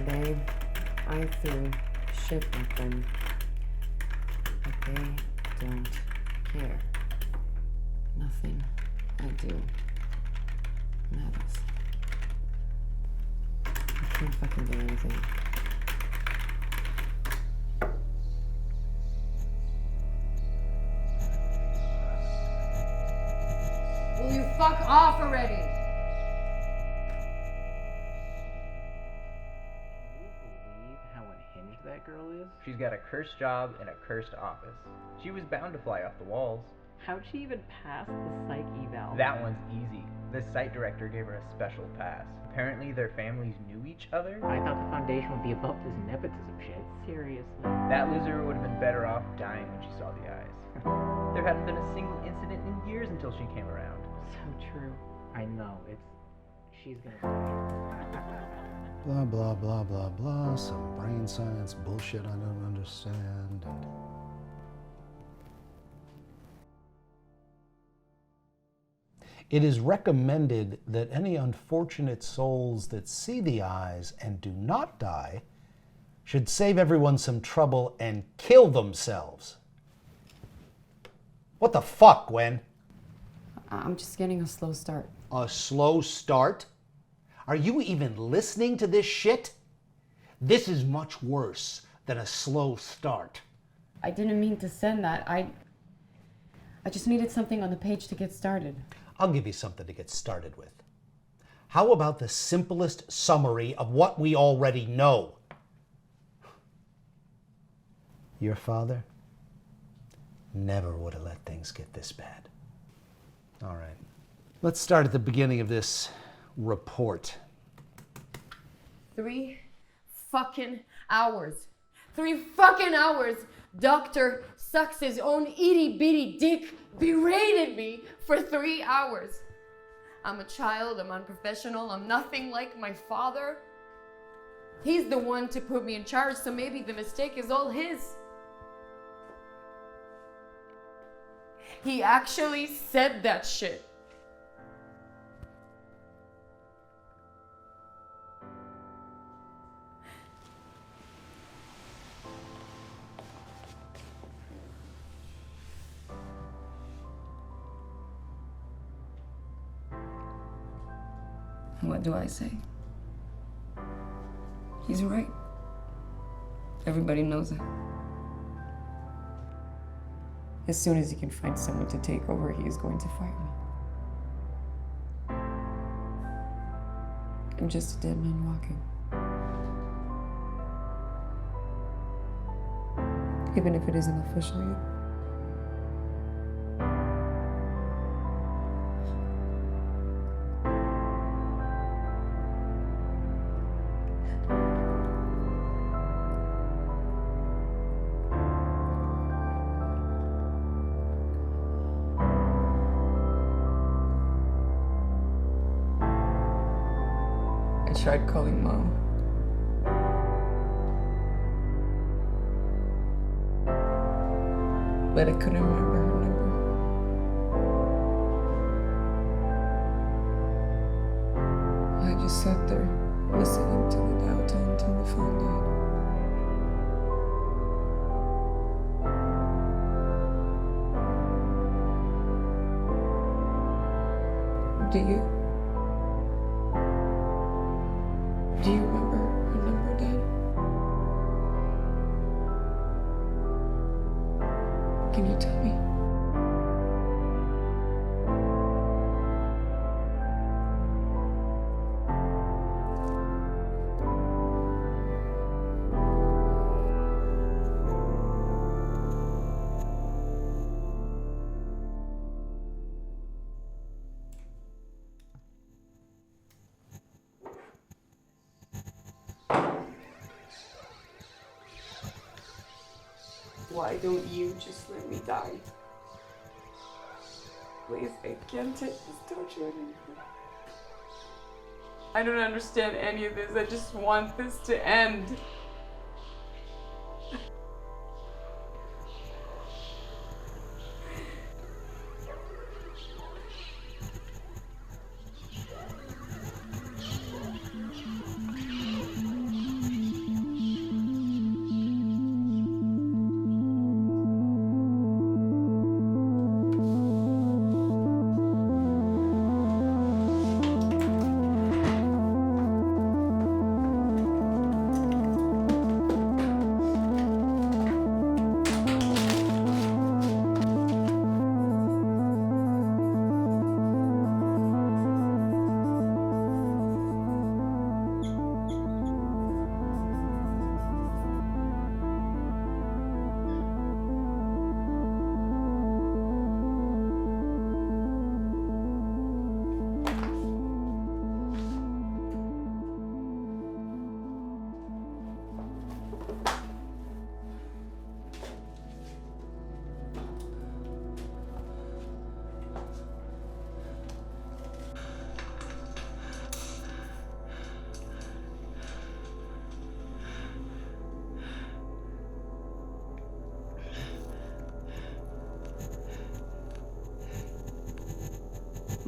Today, I threw shit at them. But they don't care. Nothing I do matters. I can't fucking do anything. Will you fuck off already? How unhinged that girl is? She's got a cursed job in a cursed office. She was bound to fly off the walls. How'd she even pass the psych eval? That one's easy. The site director gave her a special pass. Apparently their families knew each other. I thought the Foundation would be above this nepotism shit. Seriously. That loser would have been better off dying when she saw the eyes. There hadn't been a single incident in years until she came around. So true. I know, she's gonna die. Blah, blah, blah, blah, blah. Some brain science bullshit I don't understand. It is recommended that any unfortunate souls that see the eyes and do not die should save everyone some trouble and kill themselves. What the fuck, Gwen? I'm just getting a slow start. A slow start? Are you even listening to this shit? This is much worse than a slow start. I didn't mean to send that. I just needed something on the page to get started. I'll give you something to get started with. How about the simplest summary of what we already know? Your father never would have let things get this bad. All right. Let's start at the beginning of this report. 3 fucking hours. 3 fucking hours. Doctor sucks his own itty bitty dick, berated me for 3 hours. I'm a child, I'm unprofessional, I'm nothing like my father. He's the one to put me in charge, so maybe the mistake is all his. He actually said that shit. What do I say? He's right. Everybody knows it. As soon as he can find someone to take over, he is going to fire me. I'm just a dead man walking. Even if it isn't official yet. I tried calling Mom. But I couldn't remember her number. I just sat there, listening to the doubt until the phone died. Do you remember her number, Dad? Can you tell me? Why don't you just let me die? Please, I can't take this torture anymore. I don't understand any of this. I just want this to end.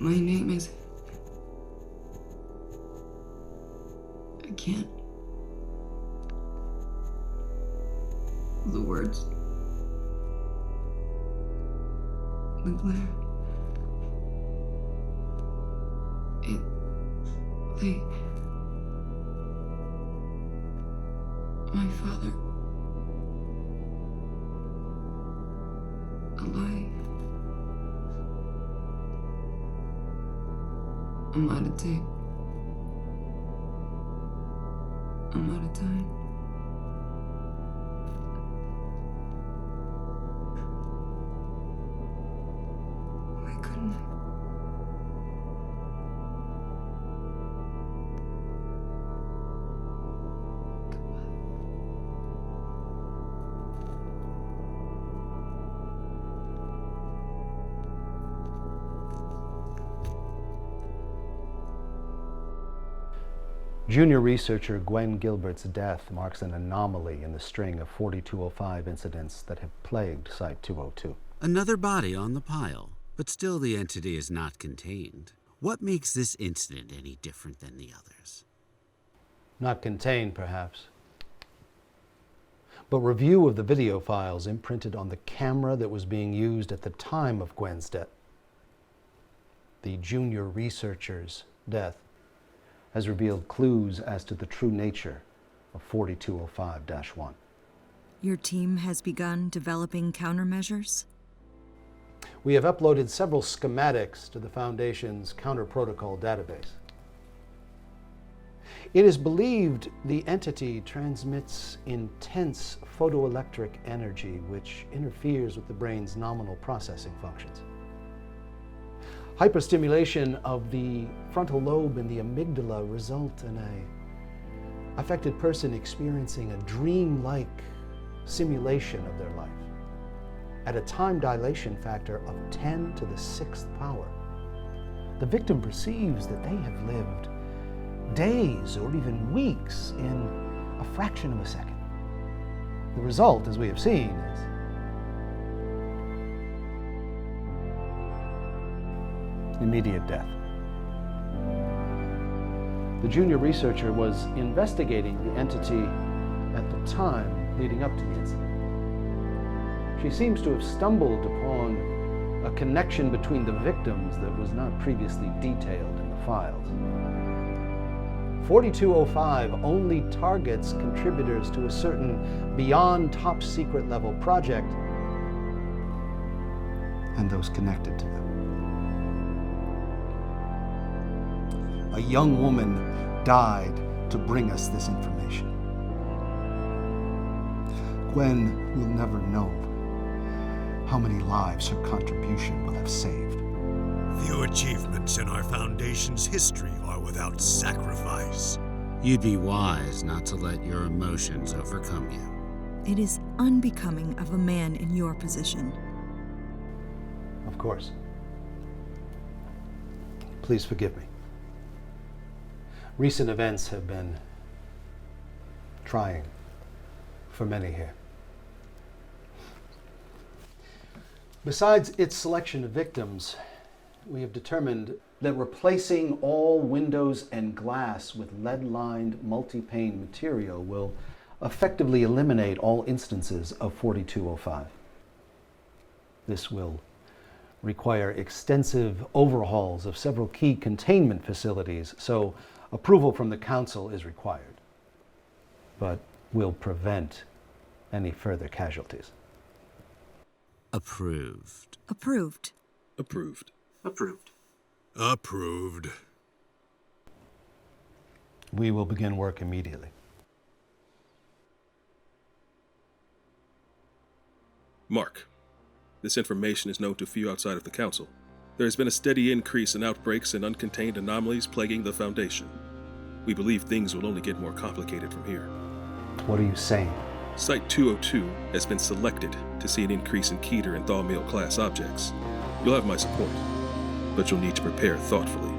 My name is... I can't... The words... The glare... My father... alive... I'm out of tape. I'm out of time. Why couldn't I? Junior researcher Gwen Gilbert's death marks an anomaly in the string of 4205 incidents that have plagued Site-202. Another body on the pile, but still the entity is not contained. What makes this incident any different than the others? Not contained, perhaps. But review of the video files imprinted on the camera that was being used at the time of Gwen's death, the junior researcher's death, has revealed clues as to the true nature of 4205-1. Your team has begun developing countermeasures? We have uploaded several schematics to the Foundation's counter-protocol database. It is believed the entity transmits intense photoelectric energy which interferes with the brain's nominal processing functions. Hyperstimulation of the frontal lobe and the amygdala result in a affected person experiencing a dream-like simulation of their life at a time dilation factor of 10 to the 6th power. The victim perceives that they have lived days or even weeks in a fraction of a second. The result, as we have seen, is immediate death. The junior researcher was investigating the entity at the time leading up to the incident. She seems to have stumbled upon a connection between the victims that was not previously detailed in the files. 4205 only targets contributors to a certain beyond top secret level project and those connected to them. A young woman died to bring us this information. Gwen will never know how many lives her contribution will have saved. Few achievements in our Foundation's history are without sacrifice. You'd be wise not to let your emotions overcome you. It is unbecoming of a man in your position. Of course. Please forgive me. Recent events have been trying for many here. Besides its selection of victims, we have determined that replacing all windows and glass with lead-lined multi-pane material will effectively eliminate all instances of 4205. This will require extensive overhauls of several key containment facilities, so approval from the Council is required, but will prevent any further casualties. Approved. Approved. Approved. Approved. Approved. We will begin work immediately. Mark, this information is known to few outside of the Council. There has been a steady increase in outbreaks and uncontained anomalies plaguing the Foundation. We believe things will only get more complicated from here. What are you saying? Site-202 has been selected to see an increase in Keter and Thaumiel class objects. You'll have my support, but you'll need to prepare thoughtfully.